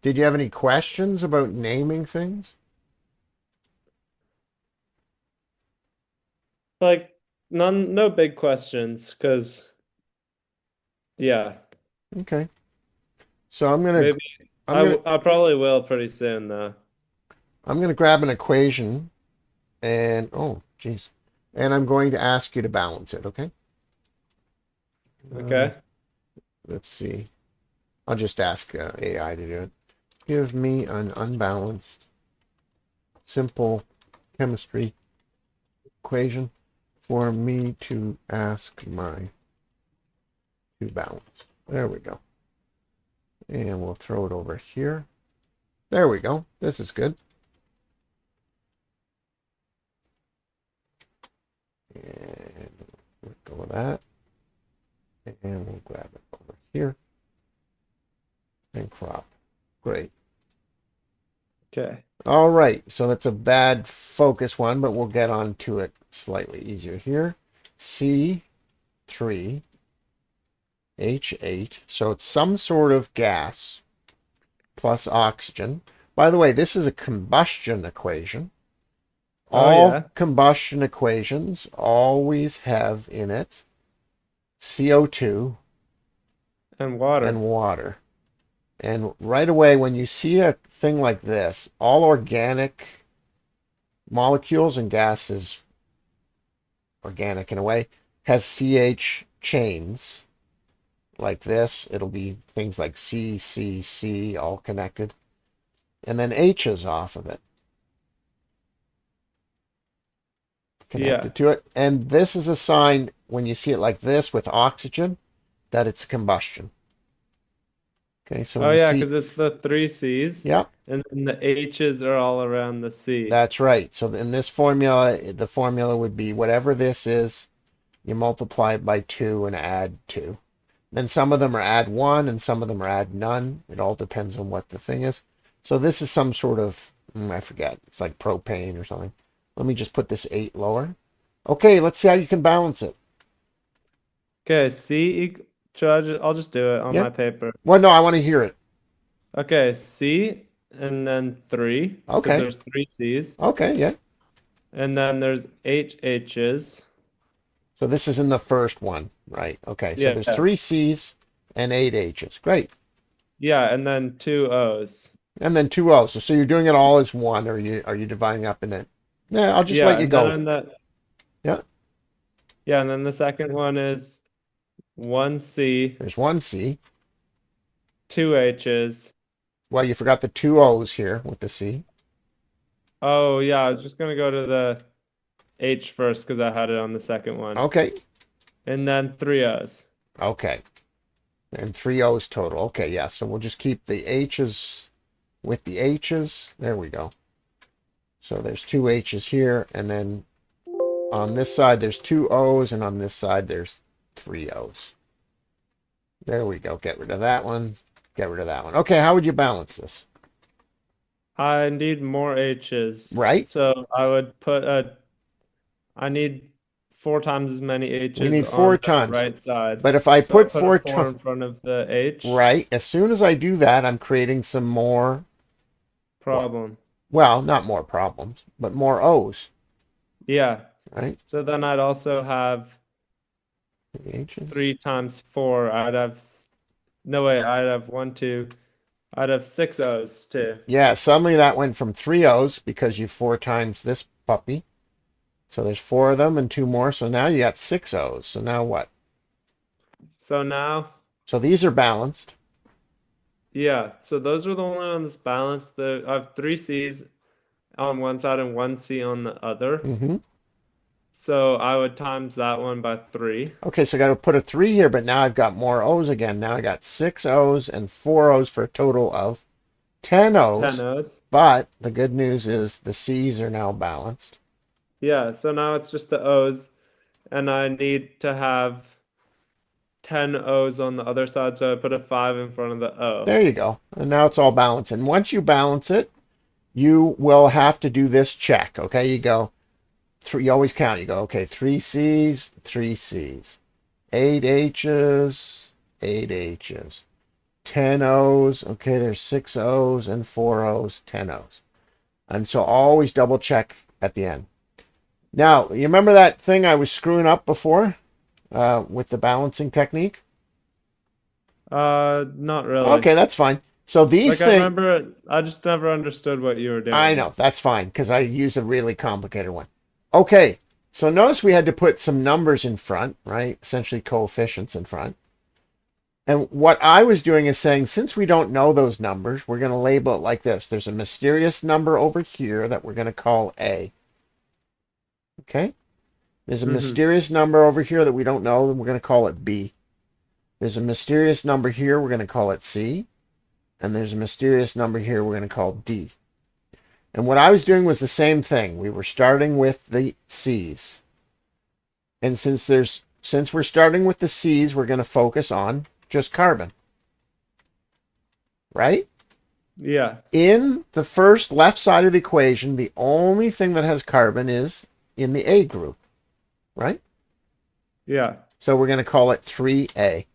Did you have any questions about naming things? Like none, no big questions, because yeah, Okay. So I'm gonna maybe I'm gonna I probably will pretty soon though. I'm gonna grab an equation and oh geez, and I'm going to ask you to balance it. Okay. Uh, Okay. let's see. I'll just ask AI to do it. Give me an unbalanced, simple chemistry equation for me to ask my to balance. There we go. And we'll throw it over here. There we go. This is good. And we'll go with that. And we'll grab it over here and crop. Great. Okay. All right. So that's a bad focus one, but we'll get on to it slightly easier here. C3H8. So it's some sort of gas plus oxygen. By the way, this is a combustion equation. Oh All yeah. combustion equations always have in it CO2 And and water. water. And right away, when you see a thing like this, all organic molecules and gases, organic in a way, has CH chains like this. It'll be things like C, C, C, all connected. And then H's off of it, Yeah. connected to it. And this is a sign when you see it like this with oxygen that it's a combustion. Okay, so when Oh you yeah, see, because it's the three C's, yep, and then the H's are all around the C. that's right. So in this formula, the formula would be whatever this is, you multiply it by 2 and add 2. Then some of them are add 1 and some of them are add none. It all depends on what the thing is. So this is some sort of, I forget, it's like propane or something. Let me just put this 8 lower. Okay, let's see how you can balance it. Okay, I'll just do it on Yeah. my paper. Well, no, I want to hear it. Okay, C and then three, because Okay. there's three C's. Okay, yeah. And then there's eight H's. So this is in the first one, right? Okay, so there's Yeah. 3 C's and 8 H's. Great. Yeah, and then two O's. And then 2 O's. So you're doing it all as one, or are you dividing up in it? Yeah, I'll just Yeah, let you and then go. in the Yeah, yeah, and then the second one is one C, there's 1 C. two H's. Well, you forgot the 2 O's here with the C. Oh yeah, I was just gonna go to the H first because I had it on the second one. Okay. And then three O's. Okay. And 3 O's total. Okay, yeah. So we'll just keep the H's with the H's. There we go. So there's 2 H's here, and then on this side there's 2 O's, and on this side there's 3 O's. There we go. Get rid of that one. Get rid of that one. Okay, how would you balance this? I need more H's. Right? So I need four times as many We H's need on 4 the times. right side. But if I So I put put a 4 four times, in front of the H. right, as soon as I do that, I'm creating some more, what? Problem. Well, not more problems, but more O's, Yeah. right? So then I'd also have The H's. three times four. No way, I'd have one, two. I'd have six O's too. Yeah, suddenly that went from 3 O's because you 4 times this puppy. So there's 4 of them and 2 more. So now you got 6 O's. So now what? So now, So these are balanced. yeah. So those are the only ones balanced. I have three C's on one side and one C on the other. Hmm. So I would times that one by three. Okay, so I got to put a 3 here, but now I've got more O's again. Now I got 6 O's and 4 O's for a total of 10 10 O's. O's. But the good news is the C's are now balanced. Yeah, so now it's just the O's, and I need to have 10 O's on the other side, so I put a 5 in front of the O. There you go. And now it's all balanced. And once you balance it, you will have to do this check. Okay, you go three. You always count. You go, okay, 3 C's, 3 C's, 8 H's, 8 H's. 10 O's. Okay, there's 6 O's and 4 O's, 10 O's. And so always double check at the end. Now, you remember that thing I was screwing up before with the balancing technique? Not really. Okay, that's fine. So these Like I things, remember it, I just never understood what you were I doing. know, that's fine because I used a really complicated one. Okay, so notice we had to put some numbers in front, right? Essentially coefficients in front. And what I was doing is saying, since we don't know those numbers, we're going to label it like this. There's a mysterious number over here that we're going to call A. Okay? There's a Mm-hmm. mysterious number over here that we don't know, and we're going to call it B. There's a mysterious number here, we're going to call it C. And there's a mysterious number here we're going to call D. And what I was doing was the same thing. We were starting with the C's. And since we're starting with the C's, we're going to focus on just carbon. Right? Yeah. In the first left side of the equation, the only thing that has carbon is in the A group, right? Yeah. So we're going to call it 3A.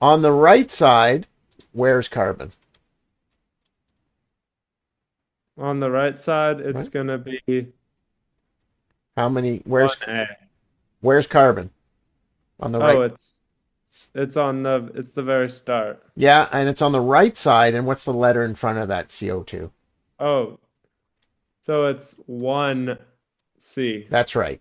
On the right side, where's carbon? On the right side, it's Right? gonna be How many? Where's 1A. where's carbon on the Oh, right? it's the very start. Yeah, and it's on the right side. And what's the letter in front of that CO2? Oh, so it's 1C. That's right.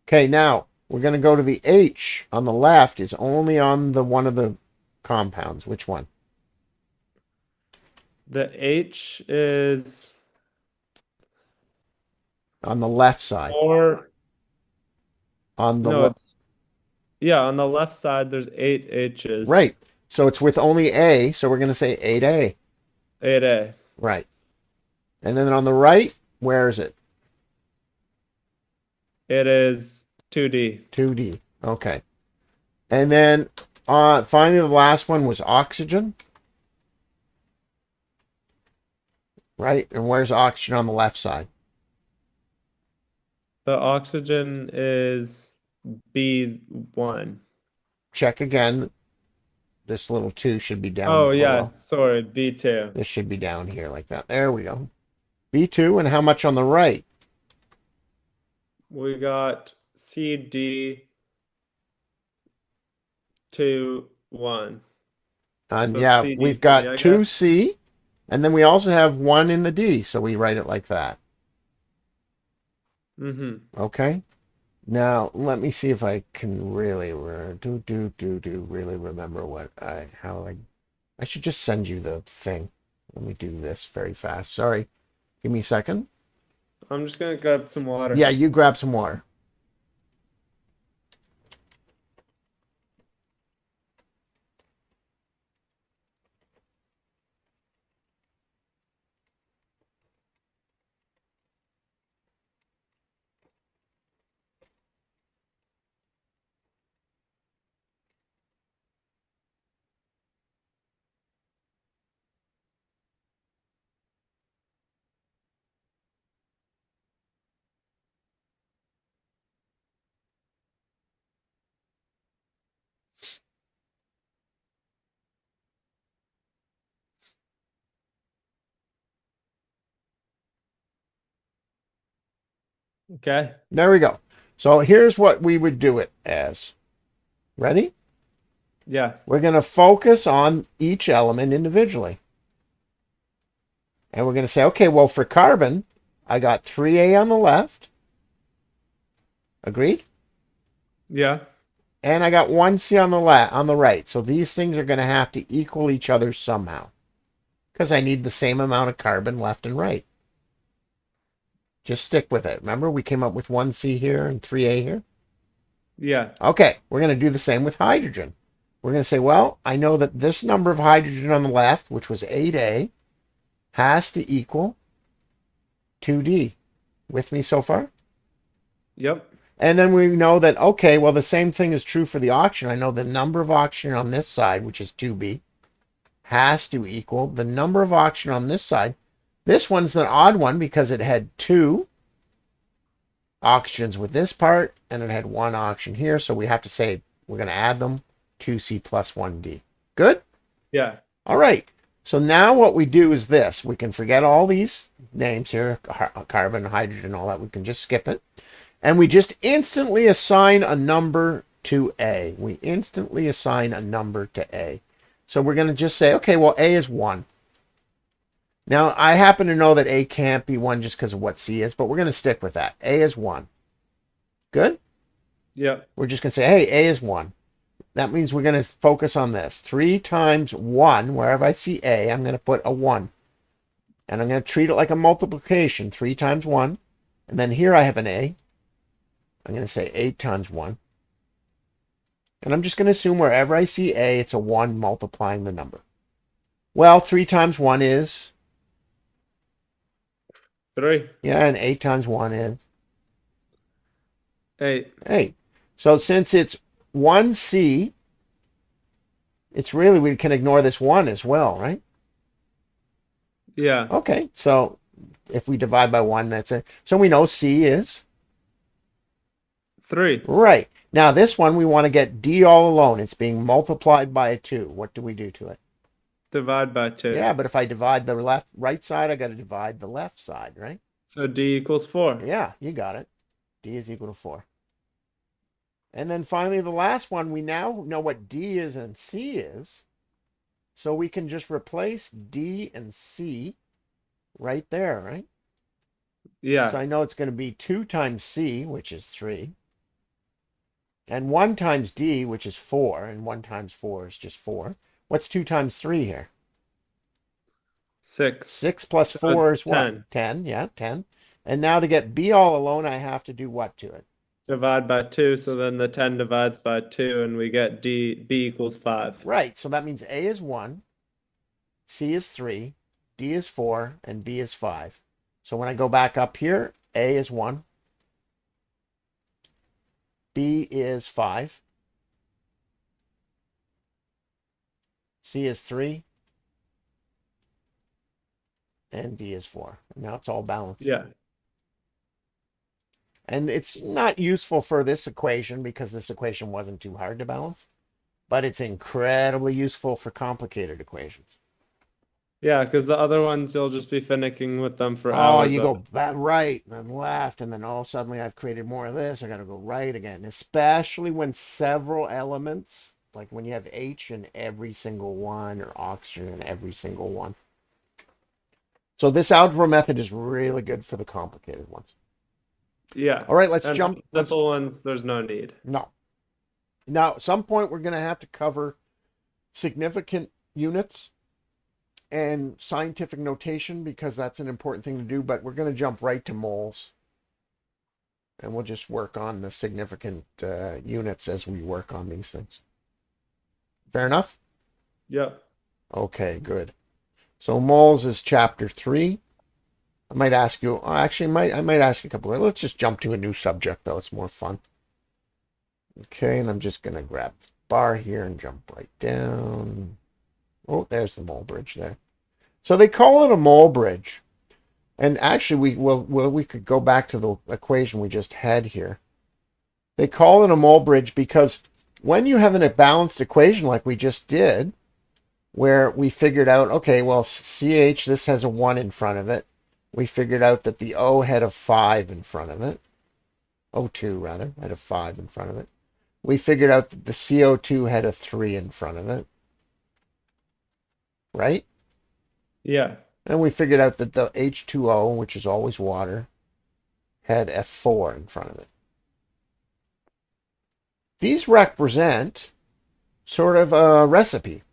Okay, now we're going to go to the H on the left is only on the one of the compounds. Which one? The H is On the left side. four. On the No, it's yeah, on the left side there's 8 H's. right. So it's with only A, so we're going to say 8A. 8A. Right. And then on the right, where is it? It is 2D. 2D. Okay. And then finally the last one was oxygen, right? And where's oxygen on the left side? The oxygen is B1. Check again. This little 2 should be down Oh yeah, below. sorry, B2. This should be down here like that. There we go. B2, and how much on the right? We got CD 2 1. And So it's yeah, we've CD3, got I guess. 2C, and then we also have 1 in the D, so we write it like that. Mm-hmm. Okay? Now, let me see if I can really really remember I should just send you the thing. Let me do this very fast. Sorry. Give me a second. I'm just gonna grab some water. Yeah, you grab some water. Okay. There we go. So here's what we would do it as. Ready? Yeah. We're going to focus on each element individually. And we're going to say, okay, well, for carbon, I got 3A on the left. Agreed? Yeah. And I got 1C on the right. So these things are going to have to equal each other somehow. Because I need the same amount of carbon left and right. Just stick with it. Remember, we came up with 1C here and 3A here? Yeah. Okay, we're going to do the same with hydrogen. We're going to say, well, I know that this number of hydrogen on the left, which was 8A, has to equal 2D. With me so far? Yep. And then we know that, okay, well, the same thing is true for the oxygen. I know the number of oxygen on this side, which is 2B, has to equal the number of oxygen on this side. This one's an odd one because it had 2 oxygens with this part, and it had 1 oxygen here. So we have to say we're going to add them, 2C plus 1D. Good? Yeah. All right. So now what we do is this. We can forget all these names here, carbon, hydrogen, all that. We can just skip it. And we just instantly assign a number to A. We instantly assign a number to A. So we're going to just say, okay, well, A is 1. Now, I happen to know that A can't be 1 just because of what C is, but we're going to stick with that. A is 1. Good? Yep. We're just going to say, hey, A is 1. That means we're going to focus on this. 3 times 1, wherever I see A, I'm going to put a 1. And I'm going to treat it like a multiplication. 3 times 1. And then here I have an A. I'm going to say 8 times 1. And I'm just going to assume wherever I see A, it's a 1 multiplying the number. Well, 3 times 1 is... 3. Yeah, and 8 times 1 is... 8. 8. So since it's 1C, it's really, we can ignore this 1 as well, right? Yeah. Okay, so if we divide by 1, that's it. So we know C is... 3. Right. Now this one, we want to get D all alone. It's being multiplied by a 2. What do we do to it? Divide by 2. Yeah, but if I divide the right side, I got to divide the left side, right? So D equals 4. Yeah, you got it. D is equal to 4. And then finally, the last one, we now know what D is and C is. So we can just replace D and C right there, right? Yeah. So I know it's going to be 2 times C, which is 3. And 1 times D, which is 4. And 1 times 4 is just 4. What's 2 times 3 here? 6. 6 plus So 4 it's is what? 10. 10, yeah, 10. And now to get B all alone, I have to do what to it? Divide by 2, so then the 10 divides by 2, and we get B equals 5. Right, so that means A is 1, C is 3, D is 4, and B is 5. So when I go back up here, A is 1, B is 5, C is 3, and D is 4. And now it's all balanced. Yeah. And it's not useful for this equation because this equation wasn't too hard to balance, but it's incredibly useful for complicated equations. Yeah, because the other ones you'll just be finicking with them for Oh, hours. you go right and left, and then oh, suddenly I've created more of this. I got to go right again, especially when several elements, like when you have H in every single one or oxygen in every single one. So this algebra method is really good for the complicated ones. Yeah. All right, let's And jump. simple ones, there's no need. No. Now, at some point, we're going to have to cover significant units and scientific notation because that's an important thing to do, but we're going to jump right to moles. And we'll just work on the significant units as we work on these things. Fair enough? Yep. Okay, good. So moles is chapter 3. I might ask you, actually, I might ask you a couple of, let's just jump to a new subject, though. It's more fun. Okay, and I'm just going to grab the bar here and jump right down. Oh, there's the mole bridge there. So they call it a mole bridge. And actually, we could go back to the equation we just had here. They call it a mole bridge because when you have a balanced equation like we just did, where we figured out, okay, well, CH, this has a 1 in front of it. We figured out that the O had a 5 in front of it. O2, rather, had a 5 in front of it. We figured out that the CO2 had a 3 in front of it. Right? Yeah. And we figured out that the H2O, which is always water, had F4 in front of it. These represent sort of a recipe.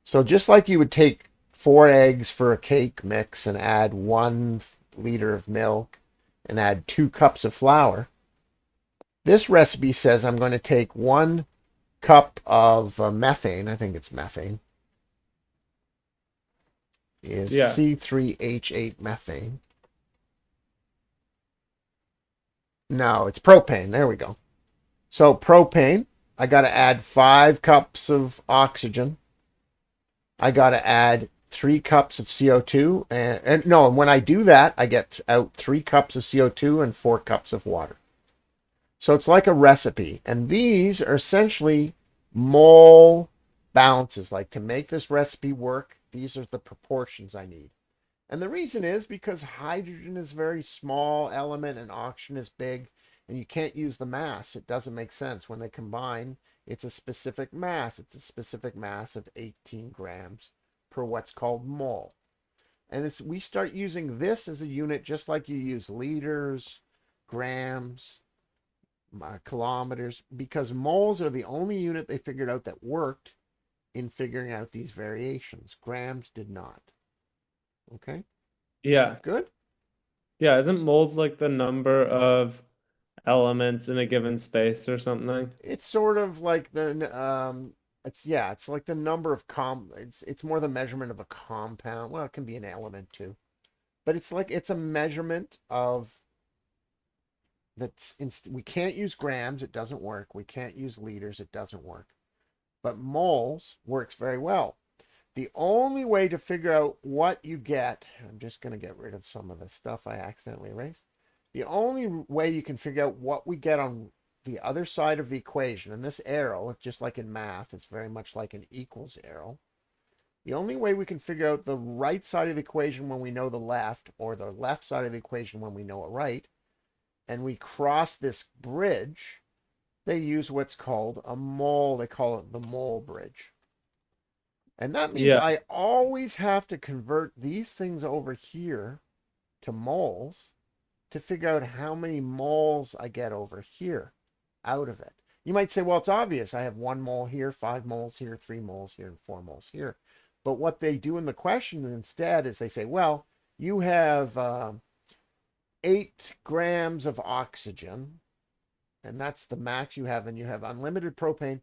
So just like you would take 4 eggs for a cake mix and add 1 liter of milk and add 2 cups of flour, this recipe says I'm going to take 1 cup of methane, I think it's methane, is C3H8 methane. No, it's propane. There we go. So propane, I got to add 5 cups of oxygen. I got to add 3 cups of CO2. And when I do that, I get out 3 cups of CO2 and 4 cups of water. So it's like a recipe. And these are essentially mole balances, like to make this recipe work, these are the proportions I need. And the reason is because hydrogen is a very small element and oxygen is big, and you can't use the mass. It doesn't make sense. When they combine, it's a specific mass. It's a specific mass of 18 grams per what's called mole. And we start using this as a unit just like you use liters, grams, kilometers, because moles are the only unit they figured out that worked in figuring out these variations. Grams did not. Okay, Yeah. good. Yeah, isn't moles like the number of elements in a given space or something? It's sort of like it's yeah, it's like the number of it's more the measurement of a compound. Well, it can be an element too, but it's a measurement of we can't use grams, it doesn't work. We can't use liters, it doesn't work. But moles works very well. The only way to figure out what you get, I'm just going to get rid of some of the stuff I accidentally erased. The only way you can figure out what we get on the other side of the equation, and this arrow, just like in math, it's very much like an equals arrow. The only way we can figure out the right side of the equation when we know the left, or the left side of the equation when we know it right, and we cross this bridge, they use what's called a mole. They call it the mole bridge. And that means Yeah. I always have to convert these things over here to moles to figure out how many moles I get over here out of it. You might say, well, it's obvious. I have 1 mole here, 5 moles here, 3 moles here, and 4 moles here. But what they do in the question instead is they say, well, you have 8 grams of oxygen, and that's the max you have, and you have unlimited propane.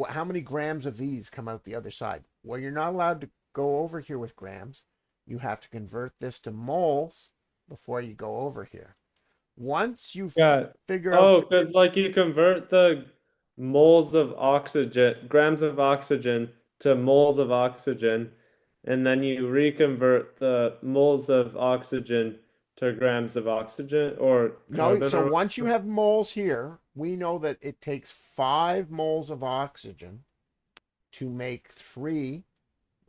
How many grams of these come out the other side? Well, you're not allowed to go over here with grams. You have to convert this to moles before you go over here. Once you Yeah. figure out, Oh, because like you convert the moles of oxygen, grams of oxygen to moles of oxygen, and then you reconvert the moles of oxygen to grams of oxygen or no, carbon so or once you whatever. have moles here, we know that it takes 5 moles of oxygen to make 3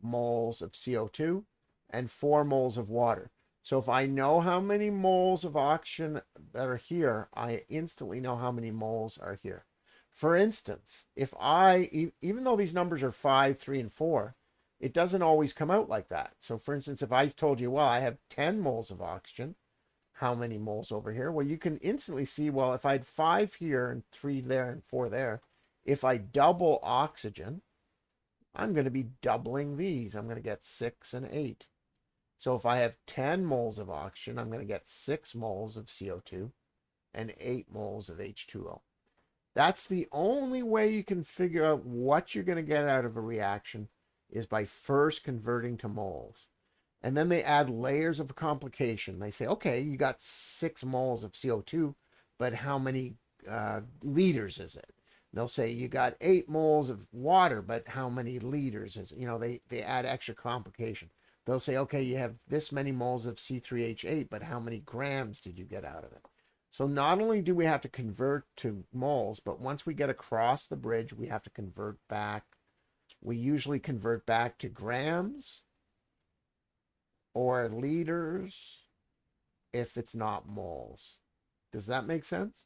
moles of CO2 and 4 moles of water. So if I know how many moles of oxygen that are here, I instantly know how many moles are here. For instance, if even though these numbers are 5, 3, and 4, it doesn't always come out like that. So for instance, if I told you, well, I have 10 moles of oxygen, how many moles over here? Well, you can instantly see, well, if I had 5 here and 3 there and 4 there, if I double oxygen, I'm going to be doubling these. I'm going to get 6 and 8. So if I have 10 moles of oxygen, I'm going to get 6 moles of CO2 and 8 moles of H2O. That's the only way you can figure out what you're going to get out of a reaction is by first converting to moles. And then they add layers of complication. They say, okay, you got 6 moles of CO2, but how many liters is it? They'll say you got 8 moles of water, but how many liters is it? They add extra complication. They'll say, okay, you have this many moles of C3H8, but how many grams did you get out of it? So not only do we have to convert to moles, but once we get across the bridge, we have to convert back. We usually convert back to grams or liters if it's not moles. Does that make sense?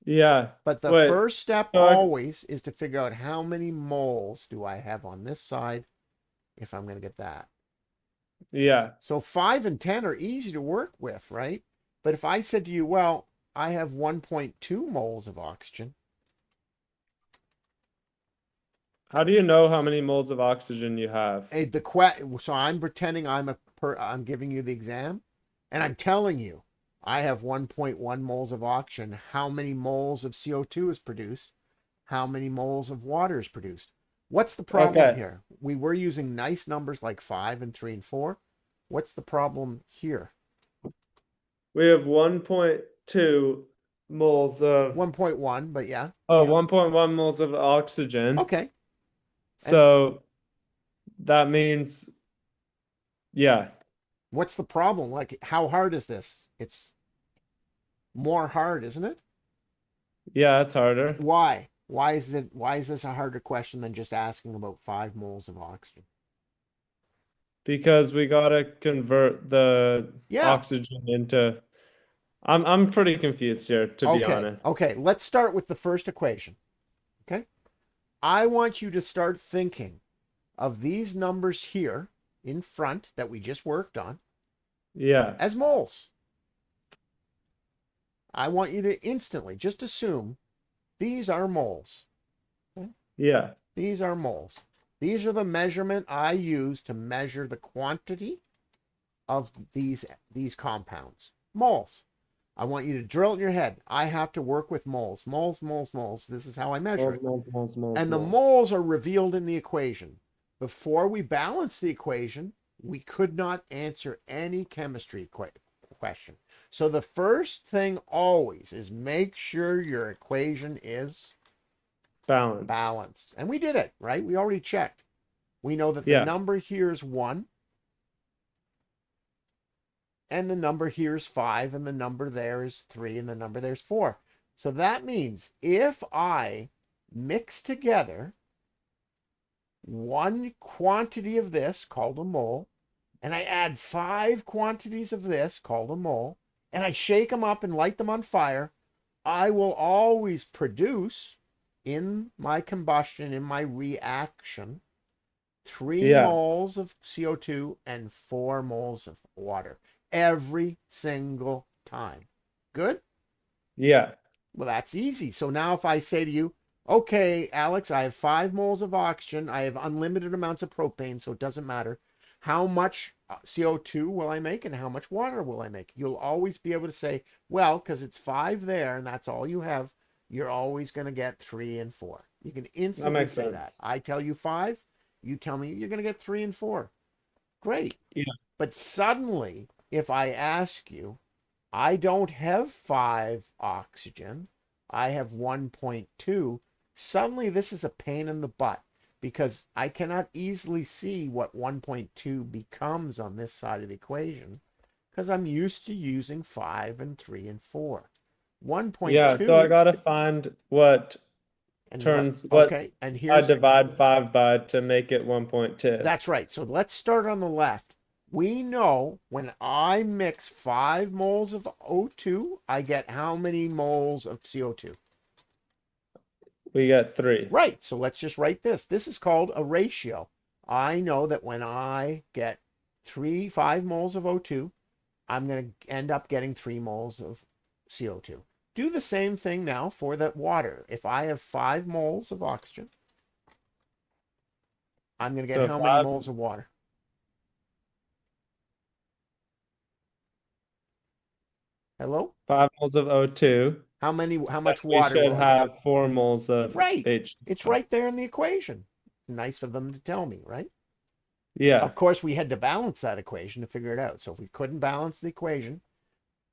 Yeah. But the Wait. first step So always is to figure out how many moles do I have on this side if I'm going to get that. yeah. So 5 and 10 are easy to work with, right? But if I said to you, well, I have 1.2 moles of oxygen. How do you know how many moles of oxygen you have? So I'm pretending I'm giving you the exam, and I'm telling you I have 1.1 moles of oxygen. How many moles of CO2 is produced? How many moles of water is produced? What's the problem Okay. here? We were using nice numbers like 5 and 3 and 4. What's the problem here? We have 1.2 moles of 1.1, but yeah. 1.1 moles of oxygen. Okay. And So that means, yeah, what's the problem? Like, how hard is this? It's more hard, isn't it? yeah, it's harder. Why? why is this a harder question than just asking about 5 moles of oxygen? Because we gotta convert the Yeah. oxygen into. I'm pretty confused here, to be Okay. honest. Okay. Let's start with the first equation. Okay. I want you to start thinking of these numbers here in front that we just worked on Yeah, as moles. I want you to instantly just assume these are moles. Okay? yeah, These are moles. These are the measurement I use to measure the quantity of these compounds. Moles. I want you to drill it in your head. I have to work with moles. Moles, moles, moles. This is how I measure moles, it. moles, moles, moles, And the moles. moles are revealed in the equation. Before we balance the equation, we could not answer any chemistry question. So the first thing always is make sure your equation is Balanced. balanced. And we did it, right? We already checked. We know that the Yeah, number here is 1, and the number here is 5, and the number there is 3, and the number there is 4. So that means if I mix together one quantity of this called a mole, and I add 5 quantities of this called a mole, and I shake them up and light them on fire, I will always produce in my combustion, in my reaction, 3 yeah, moles of CO2 and 4 moles of water every single time. Good? yeah. Well, that's easy. So now if I say to you, okay, Alex, I have 5 moles of oxygen, I have unlimited amounts of propane, so it doesn't matter. How much CO2 will I make and how much water will I make? You'll always be able to say, well, because it's 5 there and that's all you have, you're always going to get 3 and 4. You can That instantly makes say that. sense. I tell you 5, you tell me you're going to get 3 and 4. Great. Yeah. But suddenly, if I ask you, I don't have 5 oxygen, I have 1.2, suddenly this is a pain in the butt because I cannot easily see what 1.2 becomes on this side of the equation because I'm used to using 5 and 3 and 4. Yeah, so I 1.2 gotta find and what okay, and I here's divide 5 by to make it 1.2. that's right. So let's start on the left. We know when I mix 5 moles of O2, I get how many moles of CO2? We get 3. Right. So let's just write this. This is called a ratio. I know that when I get 5 moles of O2, I'm going to end up getting 3 moles of CO2. Do the same thing now for that water. If I have 5 moles of oxygen, I'm going to get So how many 5 moles of water? Hello? 5 moles of O2. How Then much we water should will I get? have 4 moles of Right. It's H2O. right there in the equation. Nice of them to tell me, right? Yeah. Of course, we had to balance that equation to figure it out. So if we couldn't balance the equation,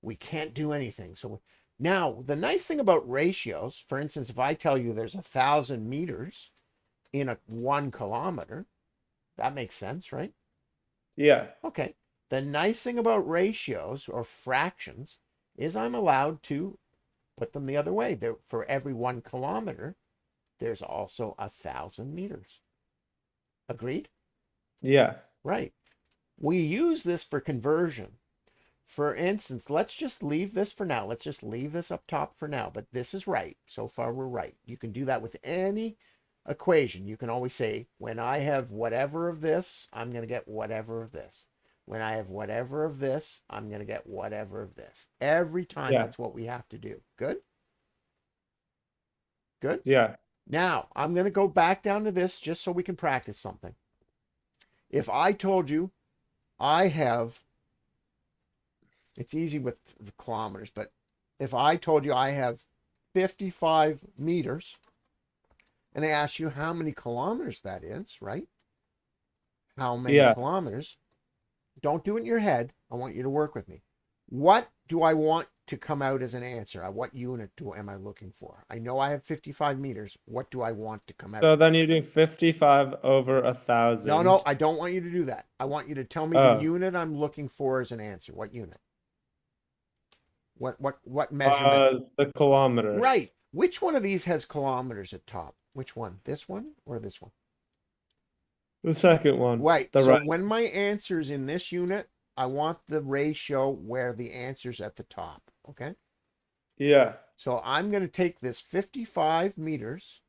we can't do anything. So now the nice thing about ratios, for instance, if I tell you there's 1,000 meters in a 1 kilometer, that makes sense, right? Yeah. Okay. The nice thing about ratios or fractions is I'm allowed to put them the other way. There, for every 1 kilometer, there's also 1,000 meters. Agreed? Yeah. Right. We use this for conversion. For instance, let's just leave this for now. Let's just leave this up top for now. But this is right. So far, we're right. You can do that with any equation. You can always say, when I have whatever of this, I'm going to get whatever of this. When I have whatever of this, I'm going to get whatever of this. Every time, Yeah. that's what we have to do. Good? Good? Yeah. Now, I'm going to go back down to this just so we can practice something. If I told you I have, it's easy with the kilometers, but if I told you I have 55 meters and I asked you how many kilometers that is, right? How many Yeah. kilometers? Don't do it in your head. I want you to work with me. What do I want to come out as an answer? What unit am I looking for? I know I have 55 meters. What do I want to come out? So then you do 55 over No, 1,000. I don't want you to do that. I want you to tell me the Oh, unit I'm looking for as an answer. What unit? What measurement? the kilometers. Right. Which one of these has kilometers at top? Which one? This one or this one? The second one. Right. The So right. when my answer's in this unit, I want the ratio where the answer's at the top. Okay. Yeah. So I'm going to take this 55 meters.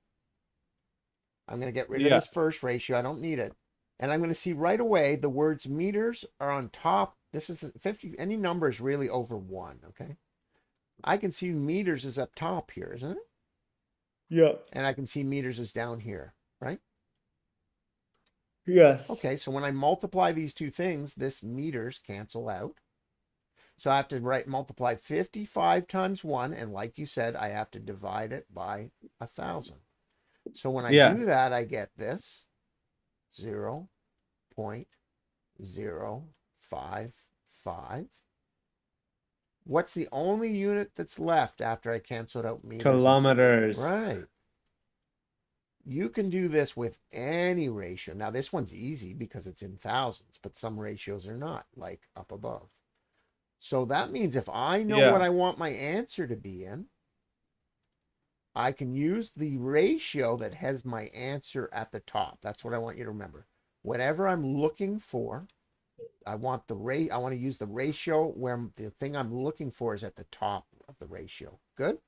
I'm going to get rid of Yeah. this first ratio. I don't need it. And I'm going to see right away the words meters are on top. This is 50. Any number is really over 1. Okay. I can see meters is up top here, isn't it? Yeah. And I can see meters is down here, right? Yes. Okay, so when I multiply these two things, this meters cancel out. So I have to multiply 55 times 1, and like you said, I have to divide it by 1,000. So when I Yeah. do that, I get this 0.055. What's the only unit that's left after I canceled out meters? Kilometers. Right. You can do this with any ratio. Now, this one's easy because it's in thousands, but some ratios are not, like up above. So that means if I know what Yeah. I want my answer to be in, I can use the ratio that has my answer at the top. That's what I want you to remember. Whatever I'm looking for, I want to use the ratio where the thing I'm looking for is at the top of the ratio. Good?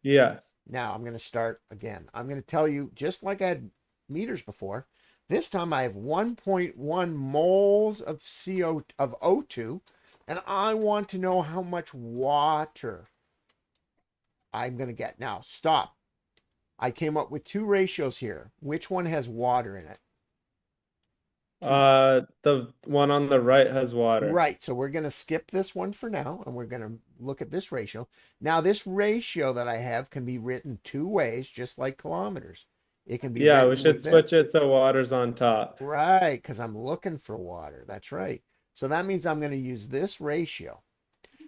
Yeah. Now I'm going to start again. I'm going to tell you, just like I had meters before, this time I have 1.1 moles of O2, and I want to know how much water I'm going to get. Now, stop. I came up with two ratios here. Which one has water in it? The one on the right has water. Right. So we're going to skip this one for now, and we're going to look at this ratio. Now, this ratio that I have can be written two ways, just like kilometers. It can be Yeah, we written should with switch this. it so water's on top. Right, because I'm looking for water. That's right. So that means I'm going to use this ratio.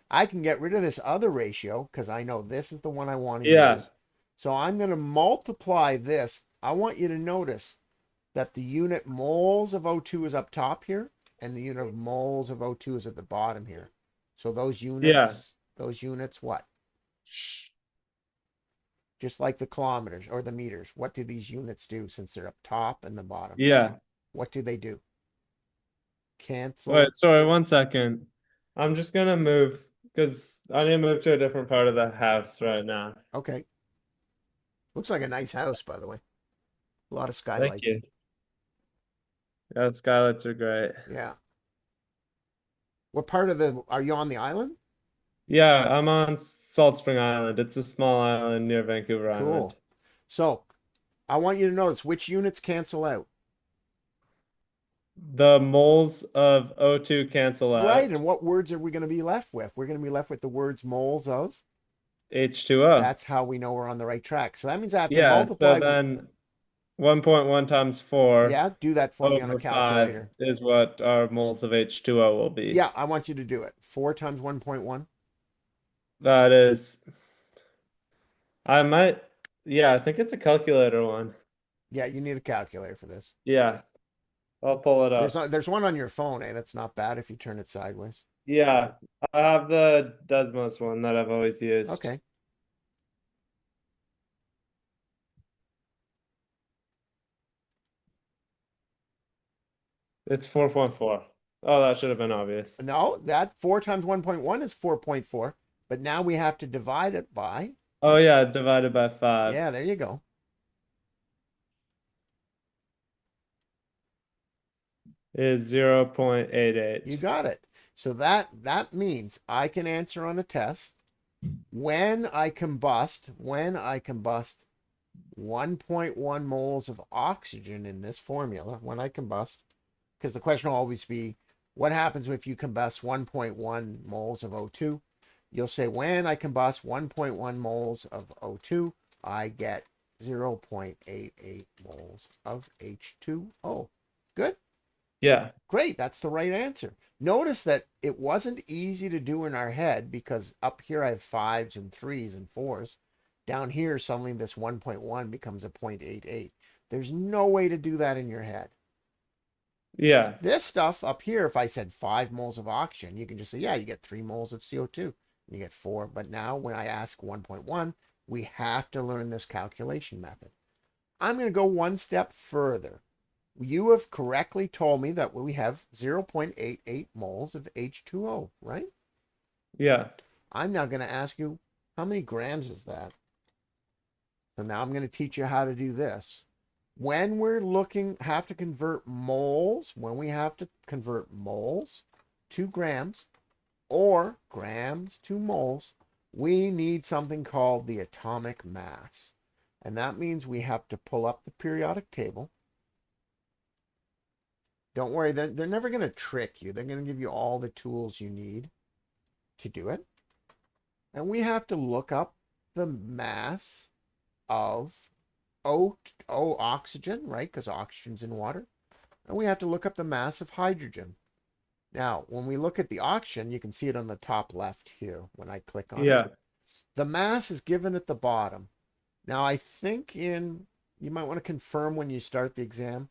I can get rid of this other ratio because I know this is the one I want to Yeah. use. So I'm going to multiply this. I want you to notice that the unit moles of O2 is up top here, and the unit of moles of O2 is at the bottom here. So Yeah. those units what? Just like the kilometers or the meters. What do these units do since they're up top and the bottom? Yeah. What do they do? Cancel. Wait, sorry, 1 second. I'm just gonna move because I need to move to a different part of the house right now. Okay. Looks like a nice house, by the way. A lot of Thank skylights. you. Yeah, the skylights are great. Yeah. What part of are you on the island? Yeah, I'm on Salt Spring Island. It's a small island near Vancouver Island. Cool. So I want you to notice which units cancel out. The moles of O2 cancel Right. out. And what words are we going to be left with? We're going to be left with the words moles of. H2O. That's how we know we're on the right track. So that means I have to Yeah, so multiply. then 1.1 times 4 Yeah, do that for me on a over 5 calculator. is what our moles of H2O will be. Yeah, I want you to do it. 4 times 1.1. That is, I might, yeah, I think it's a calculator one. Yeah, you need a calculator for this. Yeah, I'll pull it up. There's one on your phone, eh? That's not bad if you turn it sideways. Yeah, I have the Desmos one that I've always used. Okay. It's 4.4. Oh, that should have been obvious. No, that 4 times 1.1 is 4.4, but now we have to divide it by, Oh yeah, divided by 5 yeah, there you go. is 0.88. You got it. So that means I can answer on a test when I combust 1.1 moles of oxygen in this formula, when I combust, because the question will always be, what happens if you combust 1.1 moles of O2? You'll say, when I combust 1.1 moles of O2, I get 0.88 moles of H2O. Good? Yeah. Great, that's the right answer. Notice that it wasn't easy to do in our head because up here I have 5s and 3s and 4s. Down here, suddenly this 1.1 becomes a 0.88. There's no way to do that in your head. Yeah. This stuff up here, if I said 5 moles of oxygen, you can just say, yeah, you get 3 moles of CO2. And you get 4. But now when I ask 1.1, We have to learn this calculation method. I'm going to go one step further. You have correctly told me that we have 0.88 moles of H2O, right? Yeah. I'm now going to ask you, how many grams is that? So now I'm going to teach you how to do this. When we're have to convert moles, when we have to convert moles to grams or grams to moles, we need something called the atomic mass. And that means we have to pull up the periodic table. Don't worry, they're never going to trick you. They're going to give you all the tools you need to do it. And we have to look up the mass of oxygen, right? Because oxygen's in water. And we have to look up the mass of hydrogen. Now, when we look at the oxygen, you can see it on the top left here when I click on Yeah. it. The mass is given at the bottom. Now, I think you might want to confirm when you start the exam.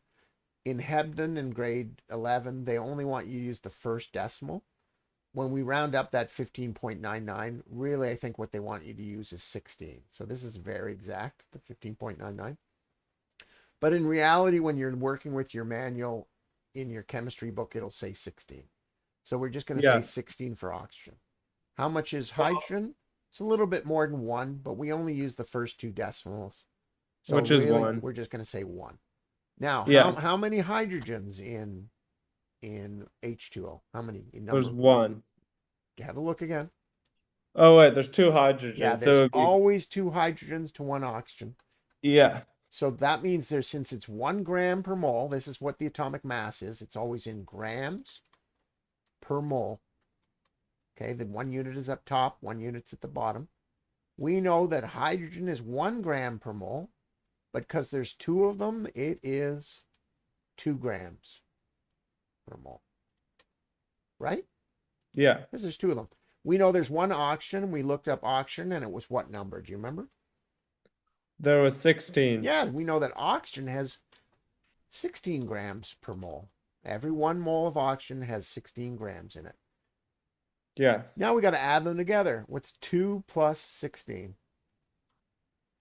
In Hebden in grade 11, they only want you to use the first decimal. When we round up that 15.99, really, I think what they want you to use is 16. So this is very exact, the 15.99. But in reality, when you're working with your manual in your chemistry book, it'll say 16. So we're just going to say Yeah. 16 for oxygen. How much is hydrogen? It's a little bit more than 1, but we only use the first 2 decimals. So Which is really, 1. we're just going to say 1. Now, Yeah. how many hydrogens in H2O? How many in There's number? 1. Have a look again. Oh wait, there's 2 Yeah, hydrogens. So there's it would be always 2 hydrogens to 1 oxygen. yeah. So that means since it's 1 gram per mole, this is what the atomic mass is. It's always in grams per mole. Okay, the 1 unit is up top, 1 unit's at the bottom. We know that hydrogen is 1 gram per mole, but because there's 2 of them, it is 2 grams per mole. Right? Yeah. Because there's 2 of them. We know there's 1 oxygen. We looked up oxygen, and it was what number? Do you remember? There was 16. Yeah, we know that oxygen has 16 grams per mole. Every 1 mole of oxygen has 16 grams in it. Yeah. Now we got to add them together. What's 2 plus 16?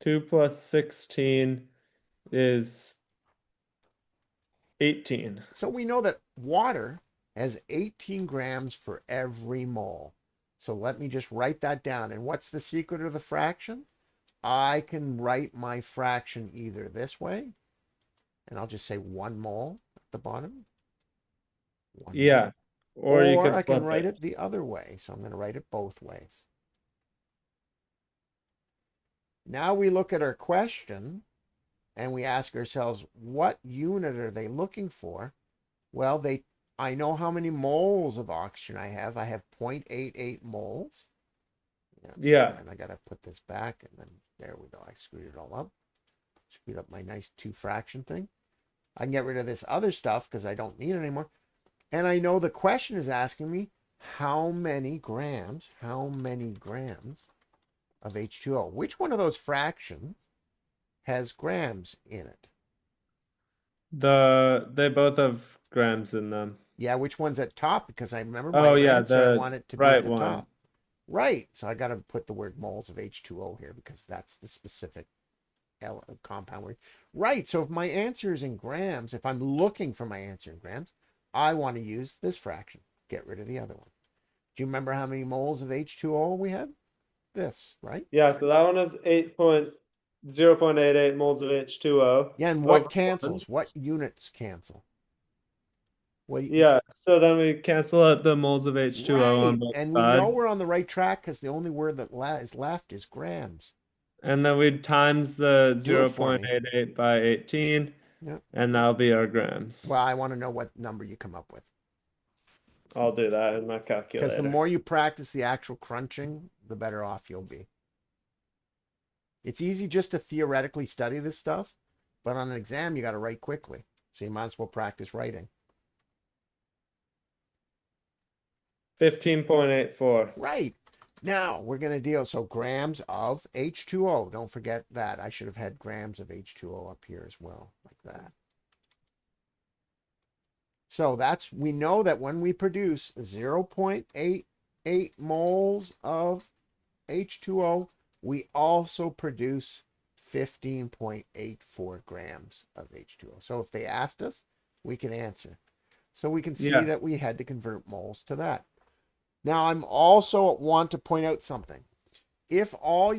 2 plus 16 is 18. So we know that water has 18 grams for every mole. So let me just write that down. And what's the secret of the fraction? I can write my fraction either this way, and I'll just say 1 mole at the bottom. 1 mole. Yeah. Or you Or could I can flip write it. it the other way. So I'm going to write it both ways. Now we look at our question and we ask ourselves, what unit are they looking for? Well, I know how many moles of oxygen I have. I have 0.88 moles. Yeah. And I got to put this back, and then there we go. I screwed it all up. Screwed up my nice 2 fraction thing. I can get rid of this other stuff because I don't need it anymore. And I know the question is asking me how many grams of H2O. Which one of those fractions has grams in it? They both have grams in them. Yeah, which one's at top? Because I remember my Oh yeah, answer, I the want it to be at right the one. top. Right. So I got to put the word moles of H2O here because that's the specific compound word. Right. So if my answer is in grams, if I'm looking for my answer in grams, I want to use this fraction. Get rid of the other one. Do you remember how many moles of H2O we had? This, right? Yeah, so that one is 0.88 moles of H2O Yeah, and over what 1. cancels? What units cancel? Well, Yeah, so then we cancel out the moles of H2O on right. both And we know sides. we're on the right track because the only word that is left is grams. And then we times the Do it for me. 0.88 by 18, Yeah. and that'll be our grams. Well, I want to know what number you come up with. I'll do that in my Because the calculator. more you practice the actual crunching, the better off you'll be. It's easy just to theoretically study this stuff, but on an exam, you got to write quickly. So you might as well practice writing. 15.84. Right. Now we're going to deal. So grams of H2O. Don't forget that. I should have had grams of H2O up here as well, like that. So we know that when we produce 0.88 moles of H2O, we also produce 15.84 grams of H2O. So if they asked us, we can answer. So we can see Yeah. that we had to convert moles to that. Now I'm also want to point out something. If all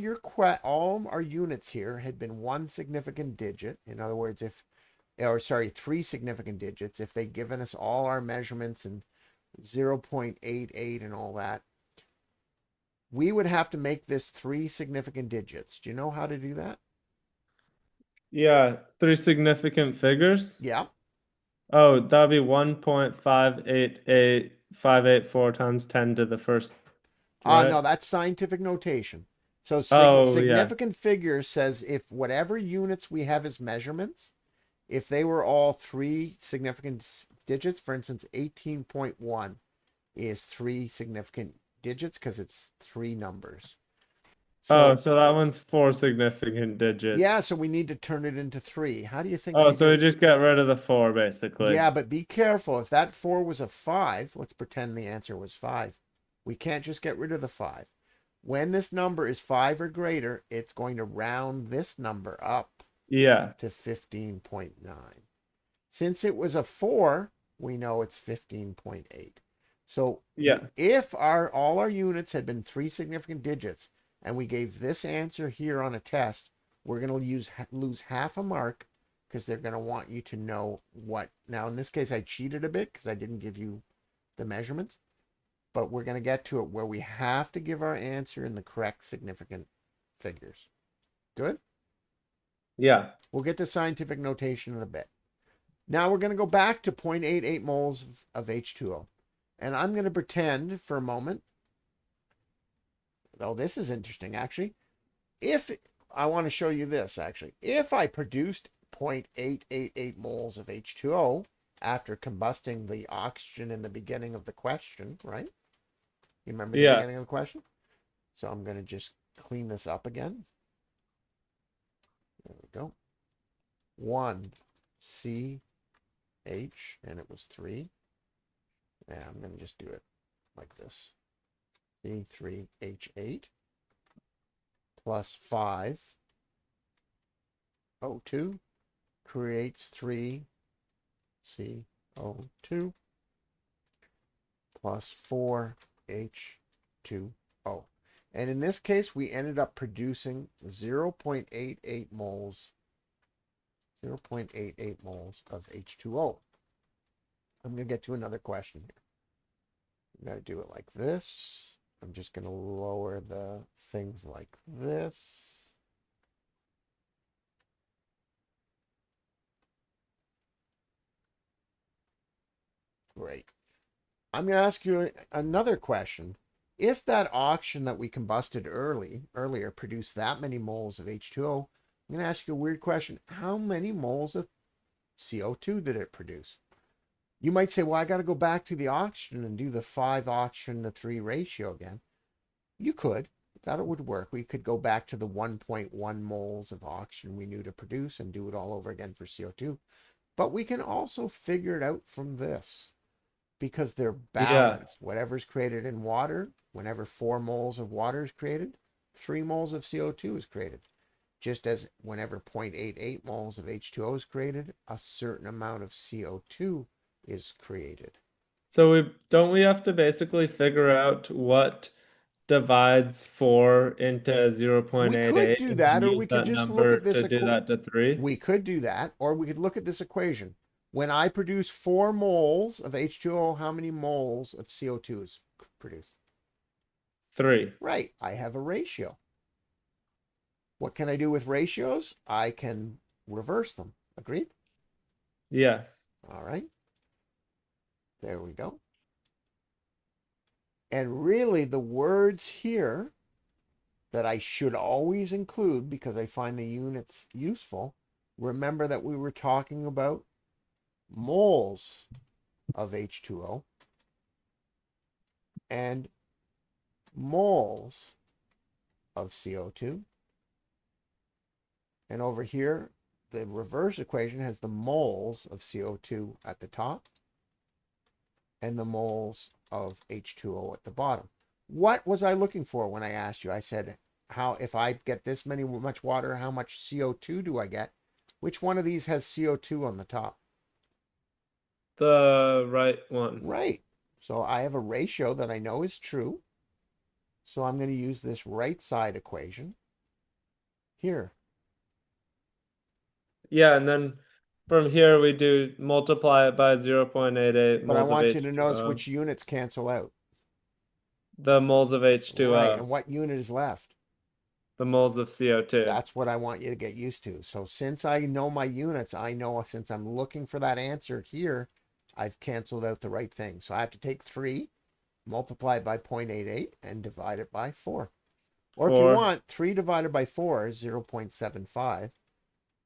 our units here had been one significant digit, in other words, if or sorry, three significant digits, if they'd given us all our measurements and 0.88 and all that, we would have to make this three significant digits. Do you know how to do that? Yeah. Three significant figures. Yeah. Oh, that'd be 1.588584 times 10 to the first, right? No, that's scientific notation. So Oh, yeah. significant figures says if whatever units we have as measurements, if they were all three significant digits, for instance, 18.1 is three significant digits because it's three numbers. Oh, So so that one's four significant yeah, digits. so we need to turn it into three. How do you think Oh, we so do we it? just get rid of the four, basically. Yeah, but be careful. If that four was a five, let's pretend the answer was five. We can't just get rid of the five. When this number is five or greater, it's going to round this number up Yeah. to 15.9. Since it was a four, we know it's 15.8. So Yeah. if all our units had been three significant digits and we gave this answer here on a test, we're going to lose half a mark because they're going to want you to know what. Now, in this case, I cheated a bit because I didn't give you the measurements, but we're going to get to it where we have to give our answer in the correct significant figures. Good? Yeah. We'll get to scientific notation in a bit. Now we're going to go back to 0.88 moles of H2O. And I'm going to pretend for a moment, though this is interesting actually. If I want to show you this actually, if I produced 0.888 moles of H2O after combusting the oxygen in the beginning of the question, right? You remember the Yeah. beginning of the question? So I'm going to just clean this up again. There we go. 1 CH, and it was 3. Yeah, I'm going to just do it like this. C3H8 plus 5O2 creates 3CO2 plus 4H2O. And in this case, we ended up producing 0.88 moles, 0.88 moles of H2O. I'm going to get to another question here. I'm going to do it like this. I'm just going to lower the things like this. Great. I'm going to ask you another question. If that oxygen that we combusted earlier produced that many moles of H2O, I'm going to ask you a weird question. How many moles of CO2 did it produce? You might say, well, I got to go back to the oxygen and do the 5 oxygen to 3 ratio again. You could. That would work. We could go back to the 1.1 moles of oxygen we knew to produce and do it all over again for CO2. But we can also figure it out from this because they're Yeah. balanced. Whatever's created in water, whenever 4 moles of water is created, 3 moles of CO2 is created. Just as whenever 0.88 moles of H2O is created, a certain amount of CO2 is created. So we have to basically figure out what divides 4 into We could 0.88 do and then that, or we use could that just look number at this. to do that to 3? We could do that, or we could look at this equation. When I produce 4 moles of H2O, how many moles of CO2 is produced? 3. Right, I have a ratio. What can I do with ratios? I can reverse them. Agreed? Yeah. All right, there we go. And really, the words here that I should always include because I find the units useful, remember that we were talking about moles of H2O and moles of CO2. And over here, the reverse equation has the moles of CO2 at the top and the moles of H2O at the bottom. What was I looking for when I asked you? I said, how, if I get this much water, how much CO2 do I get? Which one of these has CO2 on the top? The right one. Right. So I have a ratio that I know is true. So I'm going to use this right side equation here. Yeah, and then from here we do multiply it by 0.88 But I moles of want you to notice H2O. which units cancel out. The moles of Right. H2O. And what unit is left? The moles of CO2. That's what I want you to get used to. So since I know my units, I know since I'm looking for that answer here, I've canceled out the right thing. So I have to take 3, multiply it by 0.88, and divide it by 4. Or if you 4. want, 3 divided by 4 is 0.75.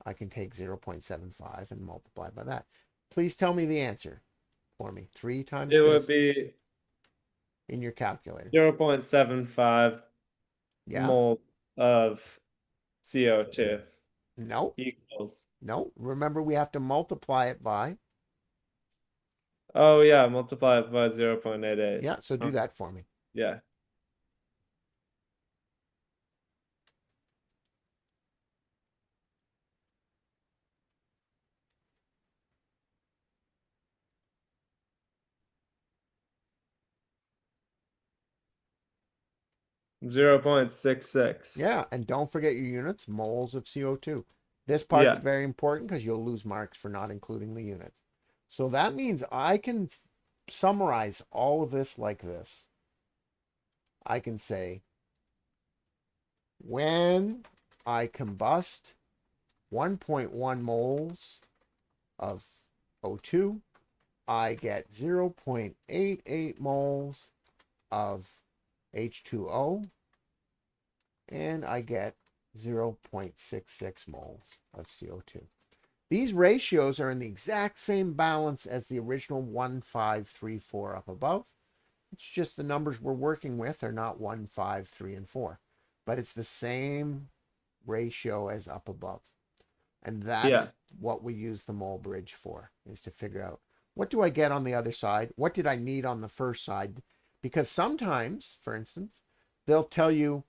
I can take 0.75 and multiply by that. Please tell me the answer for me. 3 times It would this be in your calculator. 0.75 Yeah? mole of CO2 No, equals. no. Remember, we have to multiply it by. Oh yeah, multiply it by 0.88. Yeah, so do that for me. Yeah. 0.66. Yeah, and don't forget your units, moles of CO2. This part's Yeah. very important because you'll lose marks for not including the units. So that means I can summarize all of this like this. I can say, when I combust 1.1 moles of O2, I get 0.88 moles of H2O, and I get 0.66 moles of CO2. These ratios are in the exact same balance as the original 1, 5, 3, 4 up above. It's just the numbers we're working with are not 1, 5, 3, and 4, but it's the same ratio as up above. And Yeah. that's what we use the mole bridge for, is to figure out, what do I get on the other side? What did I need on the first side? Because sometimes, for instance, they'll tell you,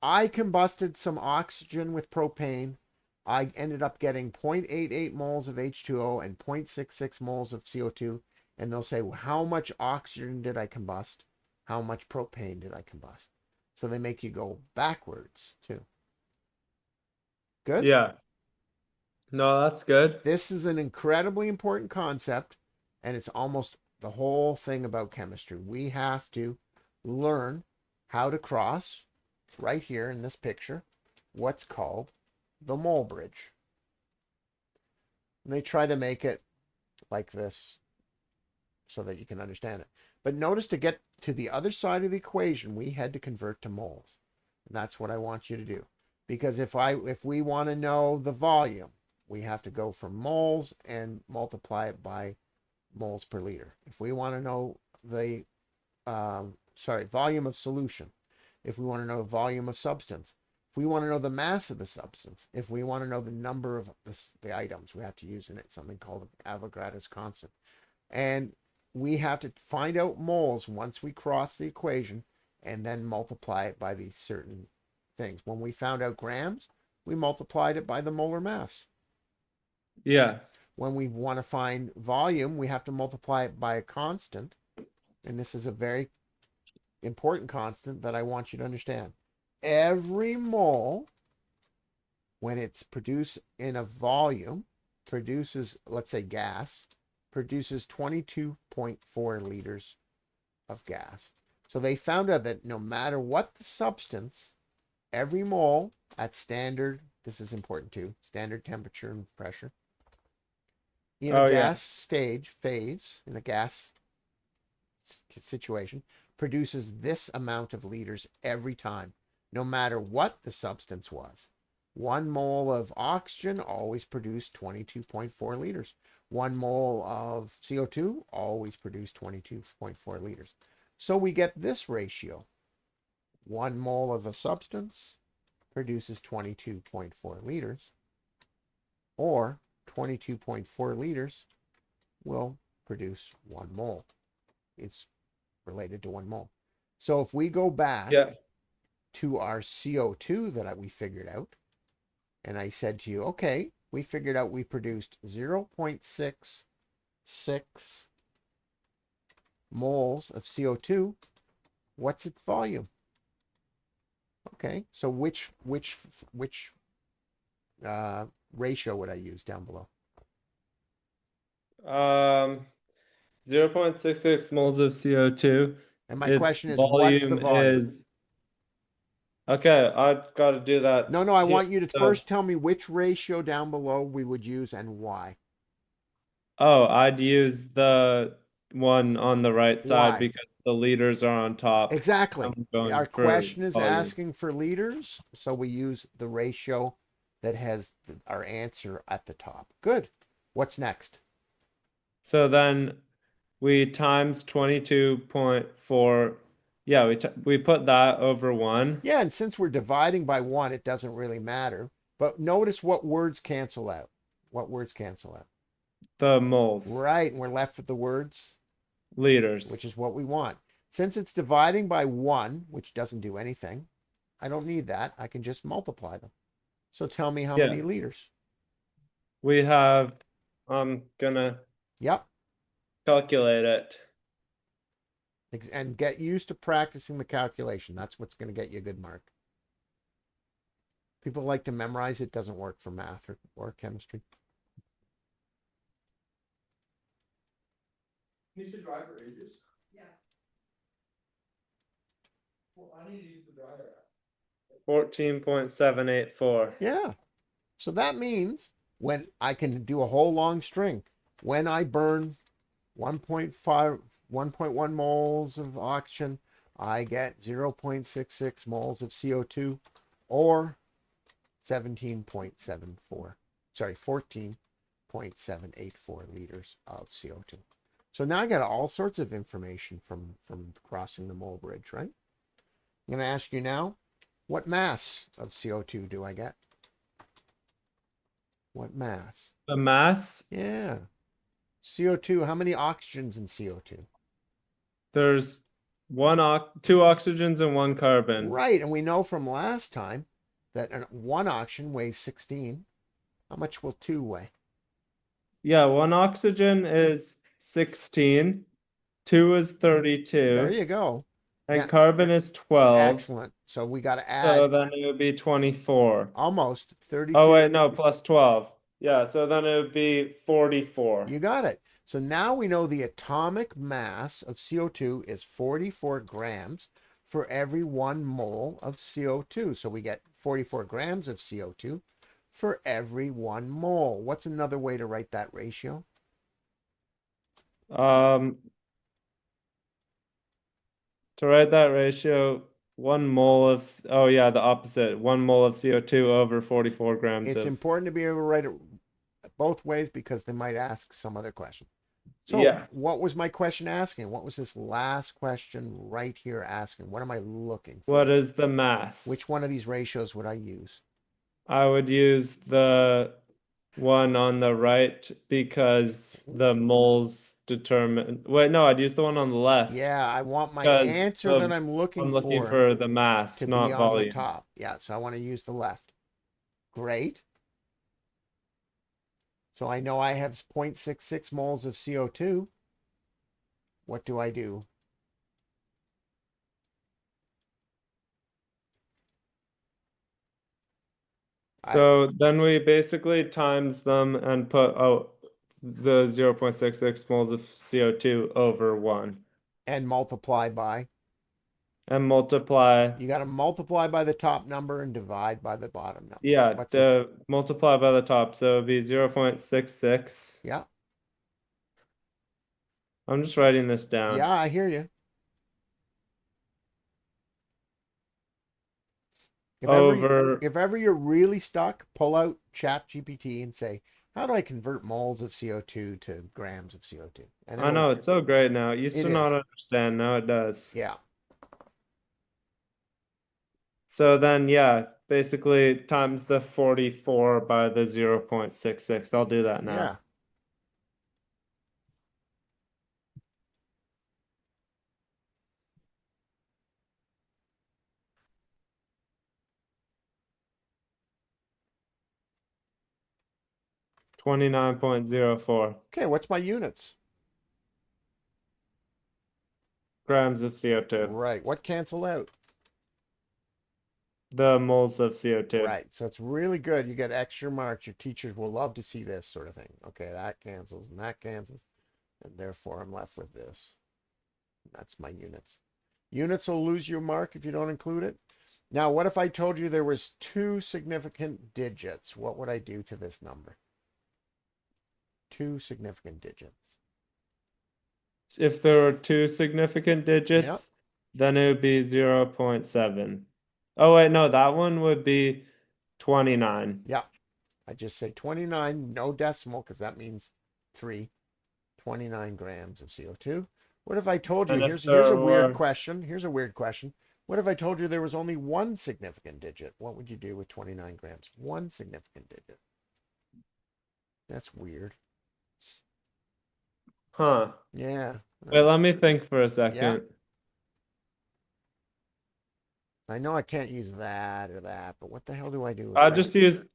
I combusted some oxygen with propane. I ended up getting 0.88 moles of H2O and 0.66 moles of CO2. And they'll say, well, how much oxygen did I combust? How much propane did I combust? So they make you go backwards too. Good? Yeah. No, that's good. This is an incredibly important concept, and it's almost the whole thing about chemistry. We have to learn how to cross, right here in this picture, what's called the mole bridge. And they try to make it like this so that you can understand it. But notice, to get to the other side of the equation, we had to convert to moles. And that's what I want you to do. Because if we want to know the volume, we have to go from moles and multiply it by moles per liter. If we want to know the volume of solution, if we want to know volume of substance, if we want to know the mass of the substance, if we want to know the number of the items, we have to use in it something called Avogadro's constant. And we have to find out moles once we cross the equation and then multiply it by these certain things. When we found out grams, we multiplied it by the molar mass. Yeah. When we want to find volume, we have to multiply it by a constant. And this is a very important constant that I want you to understand. Every mole, when it's produced in a volume, produces, let's say gas, produces 22.4 liters of gas. So they found out that no matter what the substance, every mole at standard, this is important too, standard temperature and pressure, in a Oh yeah. gas stage phase, in a gas situation, produces this amount of liters every time, no matter what the substance was. 1 mole of oxygen always produced 22.4 liters. 1 mole of CO2 always produced 22.4 liters. So we get this ratio. 1 mole of a substance produces 22.4 liters, or 22.4 liters will produce 1 mole. It's related to 1 mole. So if we go back Yeah. to our CO2 that we figured out. And I said to you, okay, we figured out we produced 0.66 moles of CO2. What's its volume? Okay, so which ratio would I use down below? Um, 0.66 moles of CO2. And my Its question is, what's the volume volume? is okay. I've got to do that No, I here. want you to So, first tell me which ratio down below we would use and why. oh, I'd use the one on the right side Why? because the liters are on top. Exactly. I'm Our going for question is volume. asking for liters, so we use the ratio that has our answer at the top. Good. What's next? So then we times 22.4. Yeah, we put that over 1. Yeah, and since we're dividing by one, it doesn't really matter. But notice what words cancel out. What words cancel out? The moles, Right, and we're left with the words, liters. which is what we want. Since it's dividing by one, which doesn't do anything, I don't need that. I can just multiply them. So tell me how Yeah, many liters. we have, I'm gonna Yep. calculate it. And get used to practicing the calculation. That's what's going to get you a good mark. People like to memorize. It doesn't work for math or chemistry. You should drive for ages. Yeah. Well, I need to use the dryer app. 14.784. Yeah. So that means when I can do a whole long string, when I burn 1.5, 1.1 moles of oxygen, I get 0.66 moles of CO2 or 17.74, sorry, 14.784 liters of CO2. So now I got all sorts of information from crossing the mole bridge, right? I'm going to ask you now, what mass of CO2 do I get? What mass? The mass, Yeah. CO2, how many oxygens in CO2? there's two oxygens and one carbon. Right, and we know from last time that one oxygen weighs 16. How much will two weigh? Yeah, one oxygen is 16, two is There 32, you go. and Now, carbon is 12. excellent. So we got to So add then it would be 24. almost Oh 32. wait, no, plus 12. Yeah, so then it would be 44. You got it. So now we know the atomic mass of CO2 is 44 grams for every 1 mole of CO2. So we get 44 grams of CO2 for every 1 mole. What's another way to write that ratio? Um, to write that ratio, 1 mole of, oh yeah, the opposite. 1 mole of CO2 over 44 grams It's of, important to be able to write it both ways because they might ask some other question. So yeah. what was my question asking? What was this last question right here asking? What am I looking for? What is the mass? Which one of these ratios would I use? I would use the one on the right because the moles determine. Wait, no, I'd use the one on the left Yeah, I want my because answer that I'm looking I'm looking for for the mass, to be not on the volume. top. Yeah, so I want to use the left. Great. So I know I have 0.66 moles of CO2. What do I do? So then we basically times them and put the 0.66 moles of CO2 over 1 And multiply by. and multiply. You got to multiply by the top number and divide by the bottom number. Yeah, What's it? to multiply by the top. So it'd be 0.66. Yeah. I'm just writing this down. Yeah, I hear you. If ever Over, if ever you're really stuck, pull out Chat GPT and say, how do I convert moles of CO2 to grams of CO2? And I know it'll it's so great now. It used it to not is. understand. Now it does. Yeah. So then, yeah, basically times the 44 by the 0.66. I'll do that Yeah. now. 29.04 Okay, what's my units? grams of CO2. Right. What cancel out? The moles of CO2. Right. So it's really good. You get extra marks. Your teachers will love to see this sort of thing. Okay, that cancels and that cancels. And therefore I'm left with this. That's my units. Units will lose your mark if you don't include it. Now, what if I told you there was 2 significant digits? What would I do to this number? 2 significant digits. If there were 2 significant digits, then it would be 0.7. Oh wait, no, that one would be 29. Yeah. I just say 29, no decimal, because that means 3. 29 grams of CO2. What if I told you, And if here's there a weird were question. Here's a weird question. What if I told you there was only 1 significant digit? What would you do with 29 grams? 1 significant digit. That's weird. Huh. Yeah. Wait, let me think for a Yeah. second. I know I can't use that or that, but what the hell do I do with I that? just use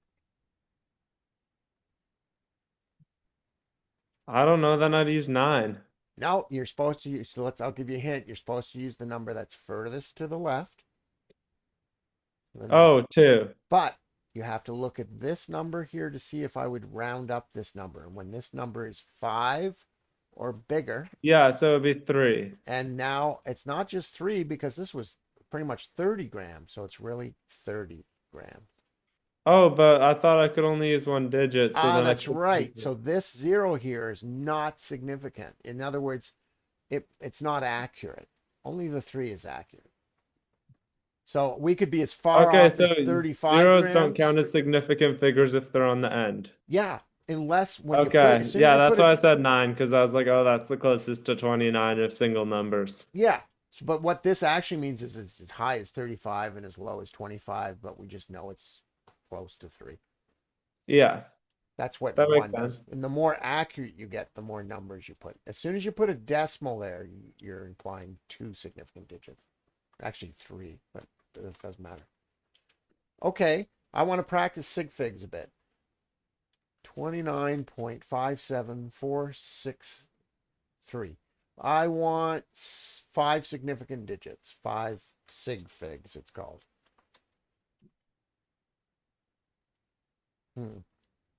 I don't know, then I'd use 9. No, you're supposed to use, so I'll give you a hint. You're supposed to use the number that's furthest to the left. Oh, 2. But you have to look at this number here to see if I would round up this number. And when this number is 5 or bigger, Yeah, so it'd be 3. and now it's not just 3 because this was pretty much 30 grams. So it's really 30 grams. Oh, but I thought I could only use 1 digit, so then I That's couldn't right. use So it. this 0 here is not significant. In other words, it's not accurate. Only the 3 is accurate. So we could be as far Okay, off so as 35 zeros don't grams. count as significant figures if they're on the end. Yeah, unless when you put, Okay, as soon as yeah, you that's put why I it, said 9, because I was like, oh, that's the closest to 29 of single numbers. yeah. But what this actually means is it's as high as 35 and as low as 25, but we just know it's close to 3. Yeah, That's what that makes 1 does. sense. And the more accurate you get, the more numbers you put. As soon as you put a decimal there, you're implying 2 significant digits. Actually 3, but it doesn't matter. Okay, I want to practice sig figs a bit. 29.57463. I want 5 significant digits. 5 sig figs, it's called.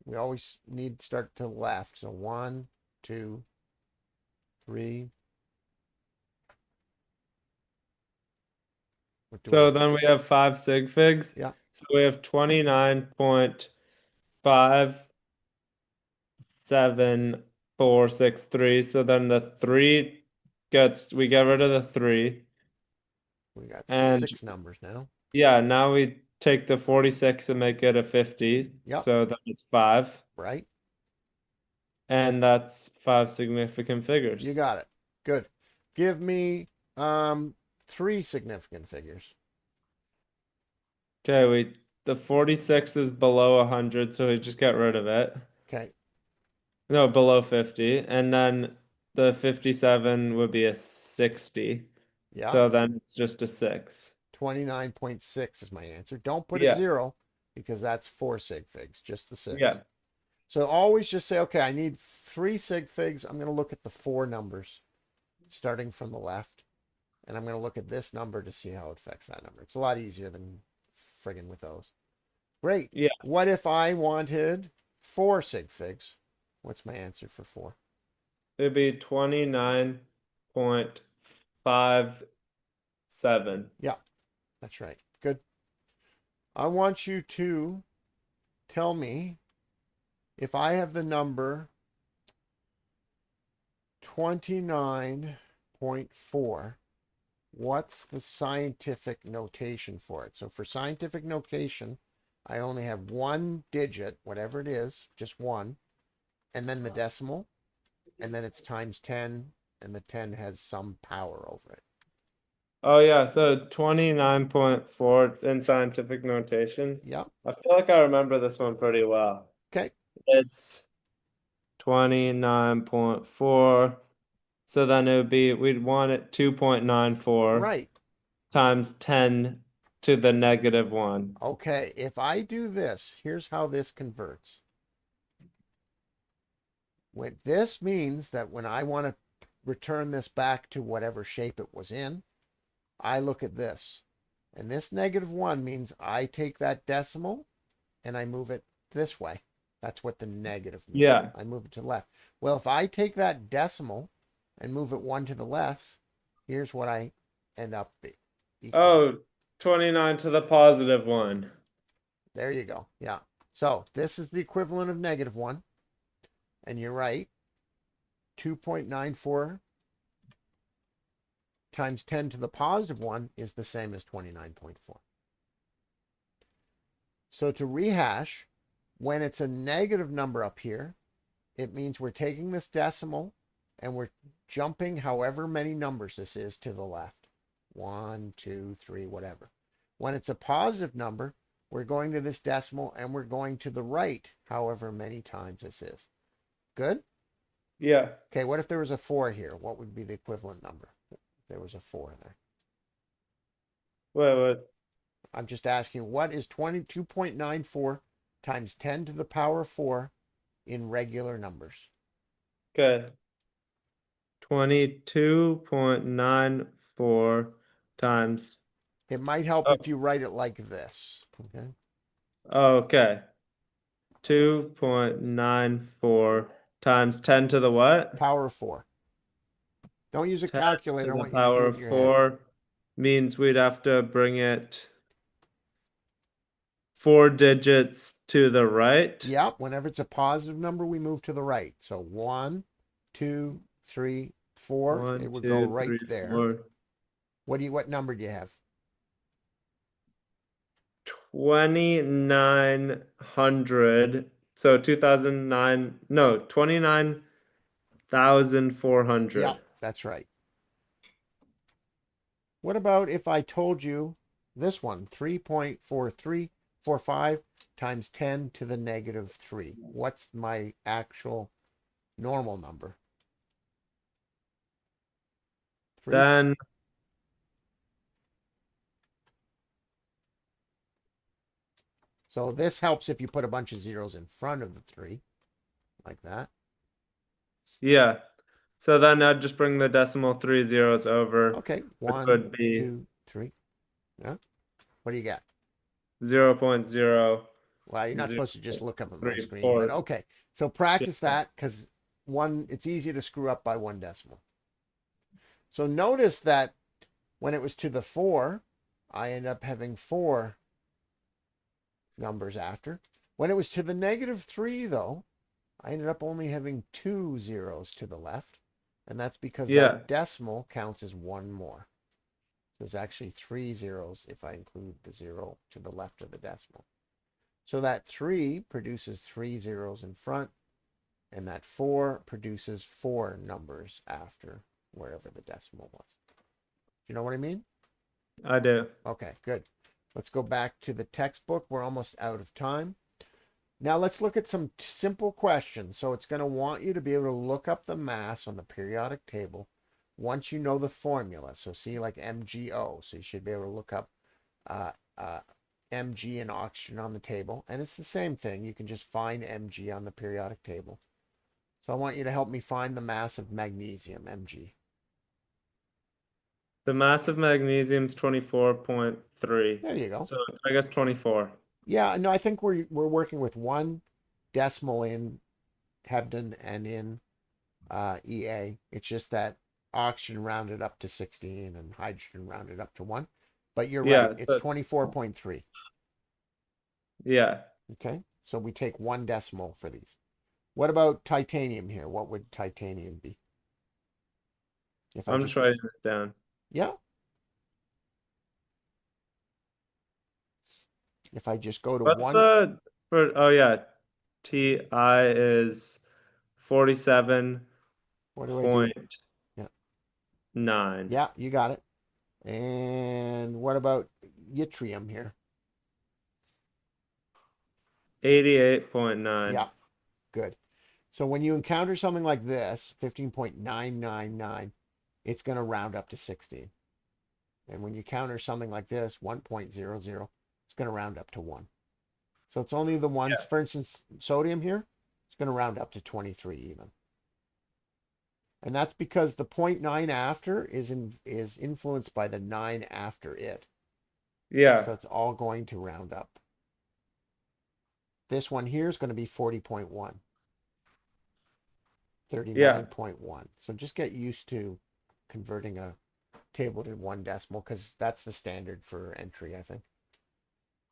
We always need to start to the left. So 1, 2, 3. What do So I? then we have 5 sig figs. Yeah. So we have 29.57463. So then the 3 we get rid of the 3. We got And 6 numbers now. yeah, now we take the 46 and make it a 50. Yep. So then it's 5. Right? And that's 5 significant figures. You got it. Good. Give me 3 significant figures. Okay, the 46 is below 100, so we just get rid of it. Okay. No, below 50. And then the 57 would be a 60. Yeah. So then it's just a 6. 29.6 is my answer. Don't put a Yeah. 0 because that's 4 sig figs, just the 6. Yeah. So always just say, okay, I need 3 sig figs. I'm going to look at the 4 numbers starting from the left. And I'm going to look at this number to see how it affects that number. It's a lot easier than friggin' with those. Great. Yeah. What if I wanted 4 sig figs? What's my answer for 4? It'd be 29.57. Yeah, that's right. Good. I want you to tell me if I have the number 29.4, what's the scientific notation for it? So for scientific notation, I only have 1 digit, whatever it is, just 1, and then the decimal, and then it's times 10, and the 10 has some power over it. Oh, yeah. So 29.4 in scientific notation. Yep. I feel like I remember this one pretty well. Okay. It's 29.4. So then it would be, we'd want it 2.94 Right. times 10 to the -1. Okay. If I do this, here's how this converts. This means that when I want to return this back to whatever shape it was in, I look at this. And this -1 means I take that decimal and I move it this way. That's what the negative means. Yeah. I move it to the left. Well, if I take that decimal and move it one to the left, here's what I end up equal. Oh, 29 to the positive 1. There you go. Yeah. So this is the equivalent of -1. And you're right. 2.94 times 10 to the positive 1 is the same as 29.4. So to rehash, when it's a negative number up here, it means we're taking this decimal and we're jumping however many numbers this is to the left. 1, 2, 3, whatever. When it's a positive number, we're going to this decimal and we're going to the right however many times this is. Good? Yeah. Okay, what if there was a 4 here? What would be the equivalent number if there was a 4 in there? Wait. I'm just asking, what is 22.94 times 10 to the power 4 in regular numbers? Okay. 22.94 times. It might help if you write it like this. Okay. Okay. 2.94 times 10 to the what? Power 4. Don't use a 10 calculator. to I the want you to do power it of in your head. 4 means we'd have to bring it 4 digits to the right. Yep. Whenever it's a positive number, we move to the right. So 1, 2, 3, 4. 1, It would 2, go right 3, there. 4. What number do you have? 2,900. So 2009. No, 29,400. Yep, that's right. What about if I told you this one, 3.4345 times 10 to the -3? What's my actual normal number? Then So this helps if you put a bunch of zeros in front of the 3, like that. yeah. So then I'd just bring the decimal 3 zeros over, Okay, which 1, would be 2, 3. Yeah. What do you got? 0.0. Well, you're not supposed to just look up at my 3, screen, 4. but okay. So practice that because it's easy to screw up by 1 decimal. So notice that when it was to the 4, I end up having 4 numbers after. When it was to the -3, though, I ended up only having 2 zeros to the left. And that's because that decimal counts as 1 more. There's actually 3 zeros if I include the 0 to the left of the decimal. So that 3 produces 3 zeros in front, and that 4 produces 4 numbers after wherever the decimal was. Do you know what I mean? I do. Okay, good. Let's go back to the textbook. We're almost out of time. Now let's look at some simple questions. So it's going to want you to be able to look up the mass on the periodic table once you know the formula. So see like MgO. So you should be able to look up Mg and oxygen on the table. And it's the same thing. You can just find Mg on the periodic table. So I want you to help me find the mass of magnesium, Mg. The mass of magnesium is 24.3. There you go. So I guess 24. Yeah, no, I think we're working with 1 decimal in Hebden and in EA. It's just that oxygen rounded up to 16 and hydrogen rounded up to 1. But you're right, it's 24.3. Yeah. Okay, so we take 1 decimal for these. What about titanium here? What would titanium be? I'm just writing it down. Yeah. If I just go to What's 1. oh yeah, Ti is 47.9. What do I do? Yeah. Yeah, you got it. And what about yttrium here? 88.9. Yeah, good. So when you encounter something like this, 15.999, it's going to round up to 16. And when you counter something like this, 1.00, it's going to round up to 1. So it's only the ones, for instance, sodium here, it's going to round up to 23 even. And that's because the 0.9 after is influenced by the 9 after it. Yeah. So it's all going to round up. This one here is going to be 40.1. 39.1. So just get used to converting a table to one decimal because that's the standard for entry, I think.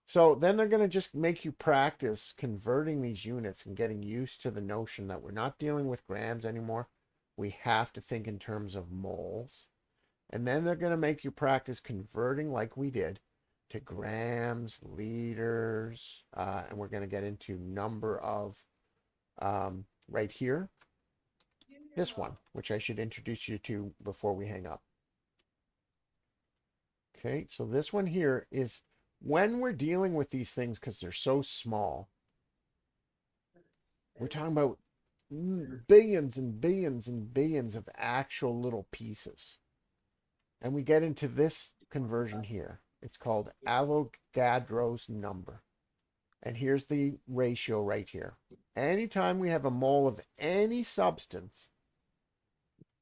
So then they're going to just make you practice converting these units and getting used to the notion that we're not dealing with grams anymore. We have to think in terms of moles. And then they're going to make you practice converting like we did to grams, liters, and we're going to get into number of right here. This one, which I should introduce you to before we hang up. Okay, so this one here is when we're dealing with these things because they're so small, we're talking about billions and billions and billions of actual little pieces. And we get into this conversion here. It's called Avogadro's number. And here's the ratio right here. Anytime we have a mole of any substance,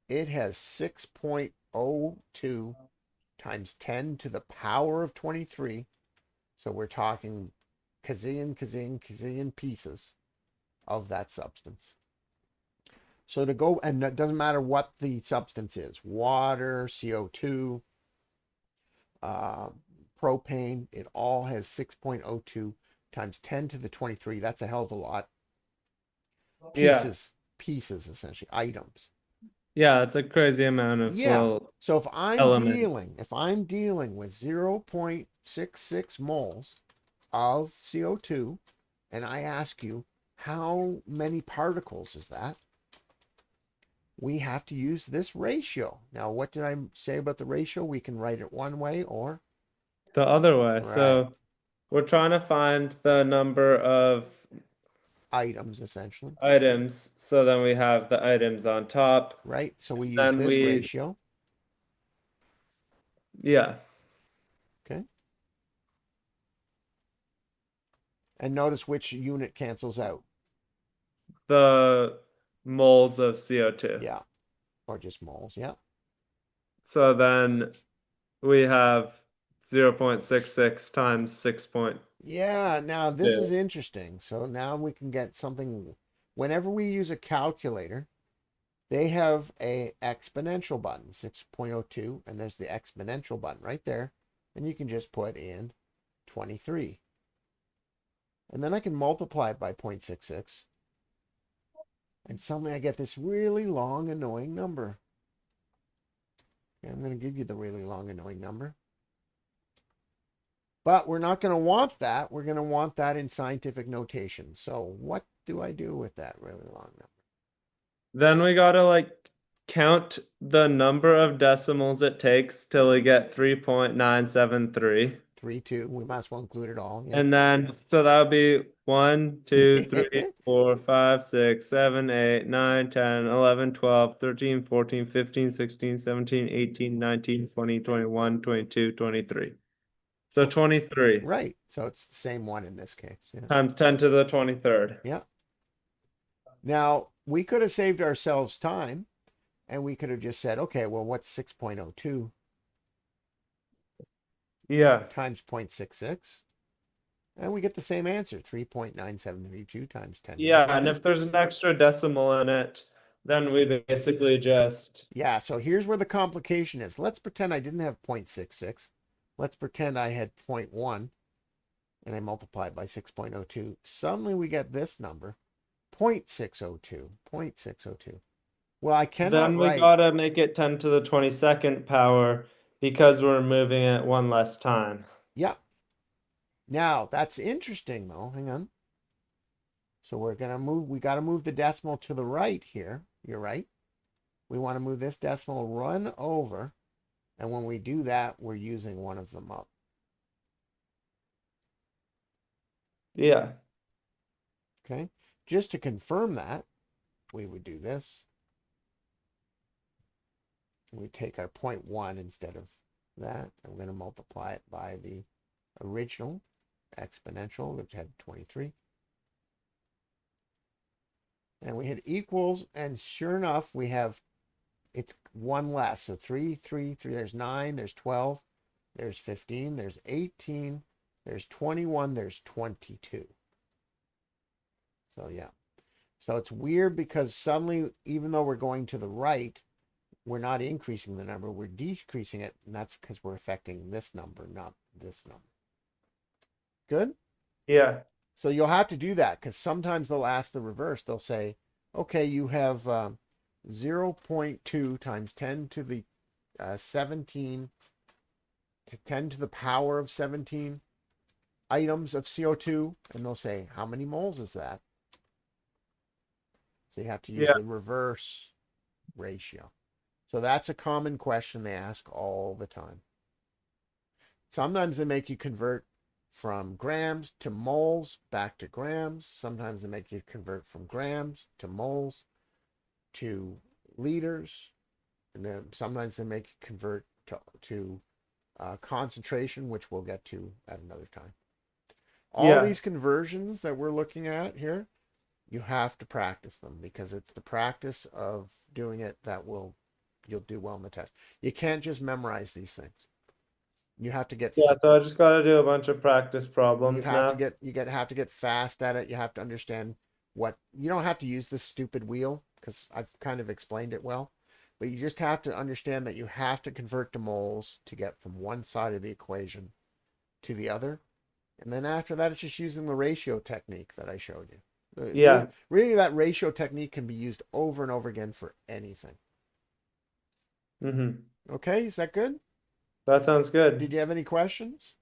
it has 6.02 times 10 to the power of 23. So we're talking gazillion pieces of that substance. So to go, and it doesn't matter what the substance is, water, CO2, propane, it all has 6.02 times 10 to the 23. That's a hell of a lot. Pieces essentially, items. Yeah, it's a crazy amount of little So if I'm elements. dealing with 0.66 moles of CO2, and I ask you, how many particles is that? We have to use this ratio. Now, what did I say about the ratio? We can write it one way or The other way. right. So we're trying to find the number of Items, essentially. items. So then we have the items on top. Right. So we use Then this ratio. Yeah. Okay. And notice which unit cancels out. The moles of CO2. Yeah. Or just moles. Yeah. So then we have 0.66 times 6. Yeah. Now this is interesting. So now we can get something. Whenever we use a calculator, they have a exponential button, 6.02, and there's the exponential button right there. And you can just put in 23. And then I can multiply it by 0.66. And suddenly I get this really long, annoying number. Okay, I'm going to give you the really long, annoying number. But we're not going to want that. We're going to want that in scientific notation. So what do I do with that really long number? Then we gotta like count the number of decimals it takes till we get 3.973. 3, 2. We might as well include it all. Yeah. And then so that would be 1, 2, 3, 4, 5, 6, 7, 8, 9, 10, 11, 12, 13, 14, 15, 16, 17, 18, 19, 20, 21, 22, 23. So 23 Right. So it's the same one in this case. Yeah. times 10 to the 23rd. Yeah. Now, we could have saved ourselves time and we could have just said, okay, well, what's 6.02 Yeah. times 0.66? And we get the same answer, 3.9732 times 10. Yeah, and if there's an extra decimal in it, then we basically just Yeah, so here's where the complication is. Let's pretend I didn't have 0.66. Let's pretend I had 0.1 and I multiply it by 6.02. Suddenly we get this number, 0.602, 0.602. Well, I cannot then we write. gotta make it 10 to the 22nd power because we're moving it one less time. Yeah. Now, that's interesting though. Hang on. So we got to move the decimal to the right here. You're right. We want to move this decimal run over. And when we do that, we're using one of them up. Yeah. Okay. Just to confirm that, we would do this. We take our 0.1 instead of that. I'm going to multiply it by the original exponential, which had 23. And we hit equals, and sure enough, we have it's one less. So 3, 3, 3. There's 9, there's 12, there's 15, there's 18, there's 21, there's 22. So yeah. So it's weird because suddenly, even though we're going to the right, we're not increasing the number, we're decreasing it. And that's because we're affecting this number, not this number. Good? Yeah. So you'll have to do that because sometimes they'll ask the reverse. They'll say, okay, you have 0.2 times 10 to the 17 to 10 to the power of 17 items of CO2. And they'll say, how many moles is that? So you have to use Yeah. the reverse ratio. So that's a common question they ask all the time. Sometimes they make you convert from grams to moles back to grams. Sometimes they make you convert from grams to moles to liters. And then sometimes they make you convert to concentration, which we'll get to at another time. All Yeah. these conversions that we're looking at here, you have to practice them because it's the practice of doing it that you'll do well in the test. You can't just memorize these things. You have to get Yeah, so I just got to do a bunch of practice you problems have to now. have to get fast at it. You have to understand what you don't have to use this stupid wheel because I've kind of explained it well, but you just have to understand that you have to convert to moles to get from one side of the equation to the other. And then after that, it's just using the ratio technique that I showed you. Yeah. Really, that ratio technique can be used over and over again for anything. Mm-hmm. Okay, is that good? That sounds Did good. you have any questions?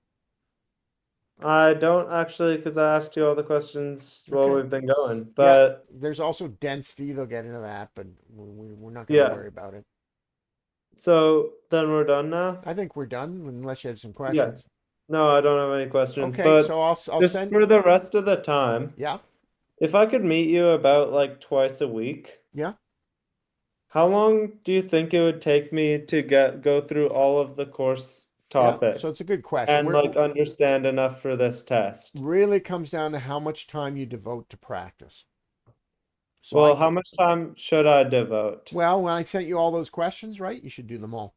I don't actually, because I asked you all the questions while Okay. we've been going, Yeah, but there's also density. They'll get into that, but we're not going to yeah. worry about it. So then we're done now? I think we're done unless you have some Yeah. questions. No, I don't have any questions, Okay, but so I'll just send. for the rest of the time, Yeah, if I could meet you about like twice a week, yeah, how long do you think it would take me to go through all of the course yeah. So it's a topics good question. and We're like understand enough for this test? really comes down to how much time you devote to practice. So Well, how much time should I devote? well, when I sent you all those questions, right? You should do them all.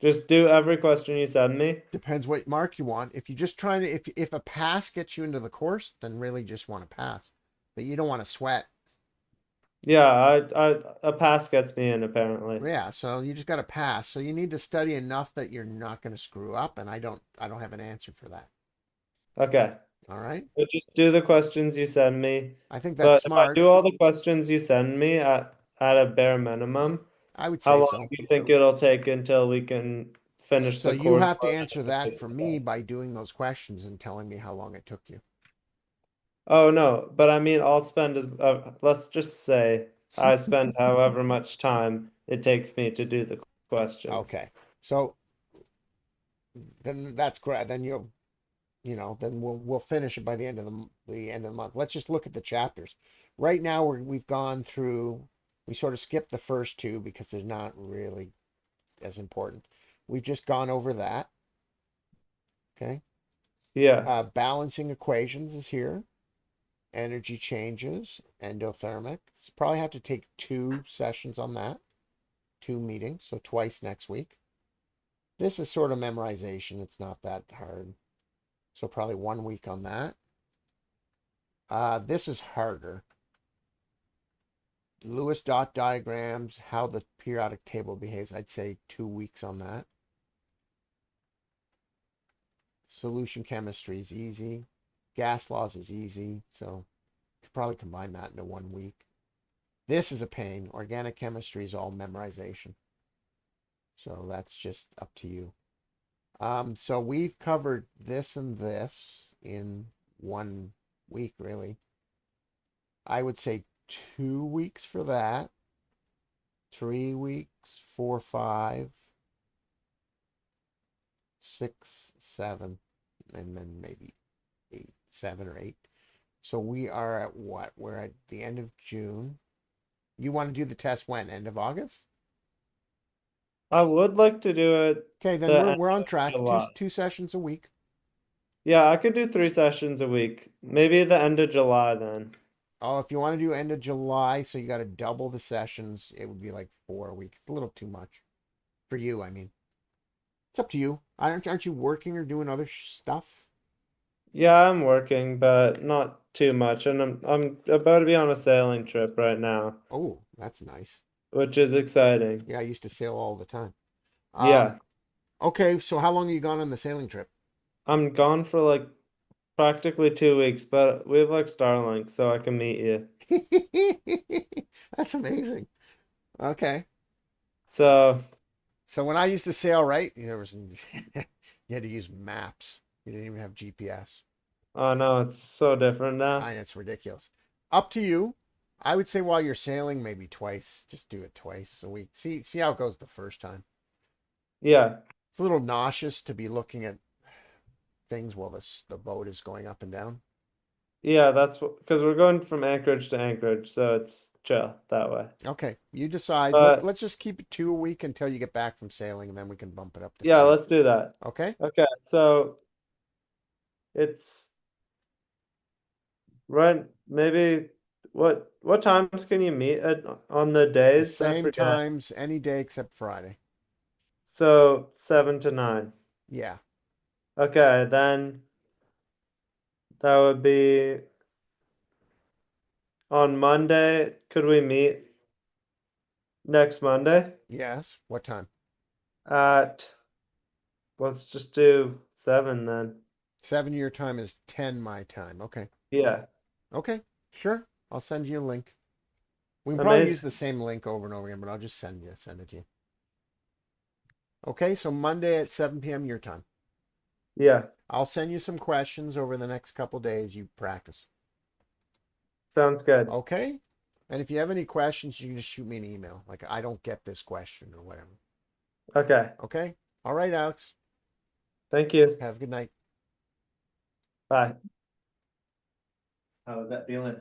Just do every question you send me? Depends what mark you want. If you just trying to, if a pass gets you into the course, then really just want to pass, but you don't want to sweat. Yeah, a pass gets me in apparently. Yeah, so you just got to pass. So you need to study enough that you're not going to screw up, and I don't have an answer for that. Okay. All right? So just do the questions you send me. I think that's But if I smart. do all the questions you send me at a bare minimum, I would how say long so. do you think it'll take until we can finish So the you course have to load answer and that take for the me test? by doing those questions and telling me how long it took you. Oh no, but I mean I'll spend let's just say I spend however much time it takes me to do the questions. Okay. So then that's correct. Then then we'll finish it by the end of the end of the month. Let's just look at the chapters. Right now we've gone through. We sort of skipped the first two because they're not really as important. We've just gone over that. Okay. Yeah. Balancing equations is here. Energy changes, endothermic. Probably have to take 2 sessions on that, 2 meetings, so twice next week. This is sort of memorization. It's not that hard. So probably 1 week on that. This is harder. Lewis dot diagrams, how the periodic table behaves. I'd say 2 weeks on that. Solution chemistry is easy. Gas laws is easy. So could probably combine that into 1 week. This is a pain. Organic chemistry is all memorization. So that's just up to you. So we've covered this and this in 1 week, really. I would say 2 weeks for that. 3 weeks, 4, 5, 6, 7, and then maybe 8, 7 or 8. So we are at what? We're at the end of June. You want to do the test when? End of August? I would like to do it Okay, then the end we're on of track. Two July. two sessions a week. Yeah, I could do 3 sessions a week. Maybe the end of July then. Oh, if you want to do end of July, so you got to double the sessions, it would be like 4 weeks. It's a little too much for you. I mean, it's up to you. Aren't you working or doing other stuff? Yeah, I'm working, but not too much, and I'm about to be on a sailing trip right now, Oh, that's nice. which is exciting. Yeah, I used to sail all the time. Yeah, Okay, so how long are you gone on the sailing trip? I'm gone for like practically 2 weeks, but we have like Starlink, so I can meet you. That's amazing. Okay. So, So when I used to sail, right, there was you had to use maps. You didn't even have GPS. oh no, it's so different now. It's ridiculous. Up to you. I would say while you're sailing, maybe twice. Just do it twice a week. See how it goes the first time. Yeah, It's a little nauseous to be looking at things while the boat is going up and down. yeah, that's what because we're going from Anchorage to Anchorage, so it's chill that way. Okay, you decide. But Let's just keep it 2 a week until you get back from sailing, and then we can bump it up to yeah, 3. let's do that. Okay. Okay, so it's right, maybe what times can you meet at on the The days? I same forget. times any day except Friday. So 7 to 9. Yeah. Okay, then that would be on Monday. Could we meet next Monday Yes. What time? at let's just do 7 then. 7 your time is 10 my time. Okay. Yeah, Okay. Sure. I'll send you a link. We can probably use amazing. the same link over and over again, but I'll just send it to you. Okay, so Monday at 7 p.m. your time. Yeah, I'll send you some questions over the next couple days. You practice. sounds good. Okay? And if you have any questions, you can just shoot me an email. Like, I don't get this question or whatever. Okay, Okay? All right, Alex. thank you. Have a good night. Bye. How was that feeling?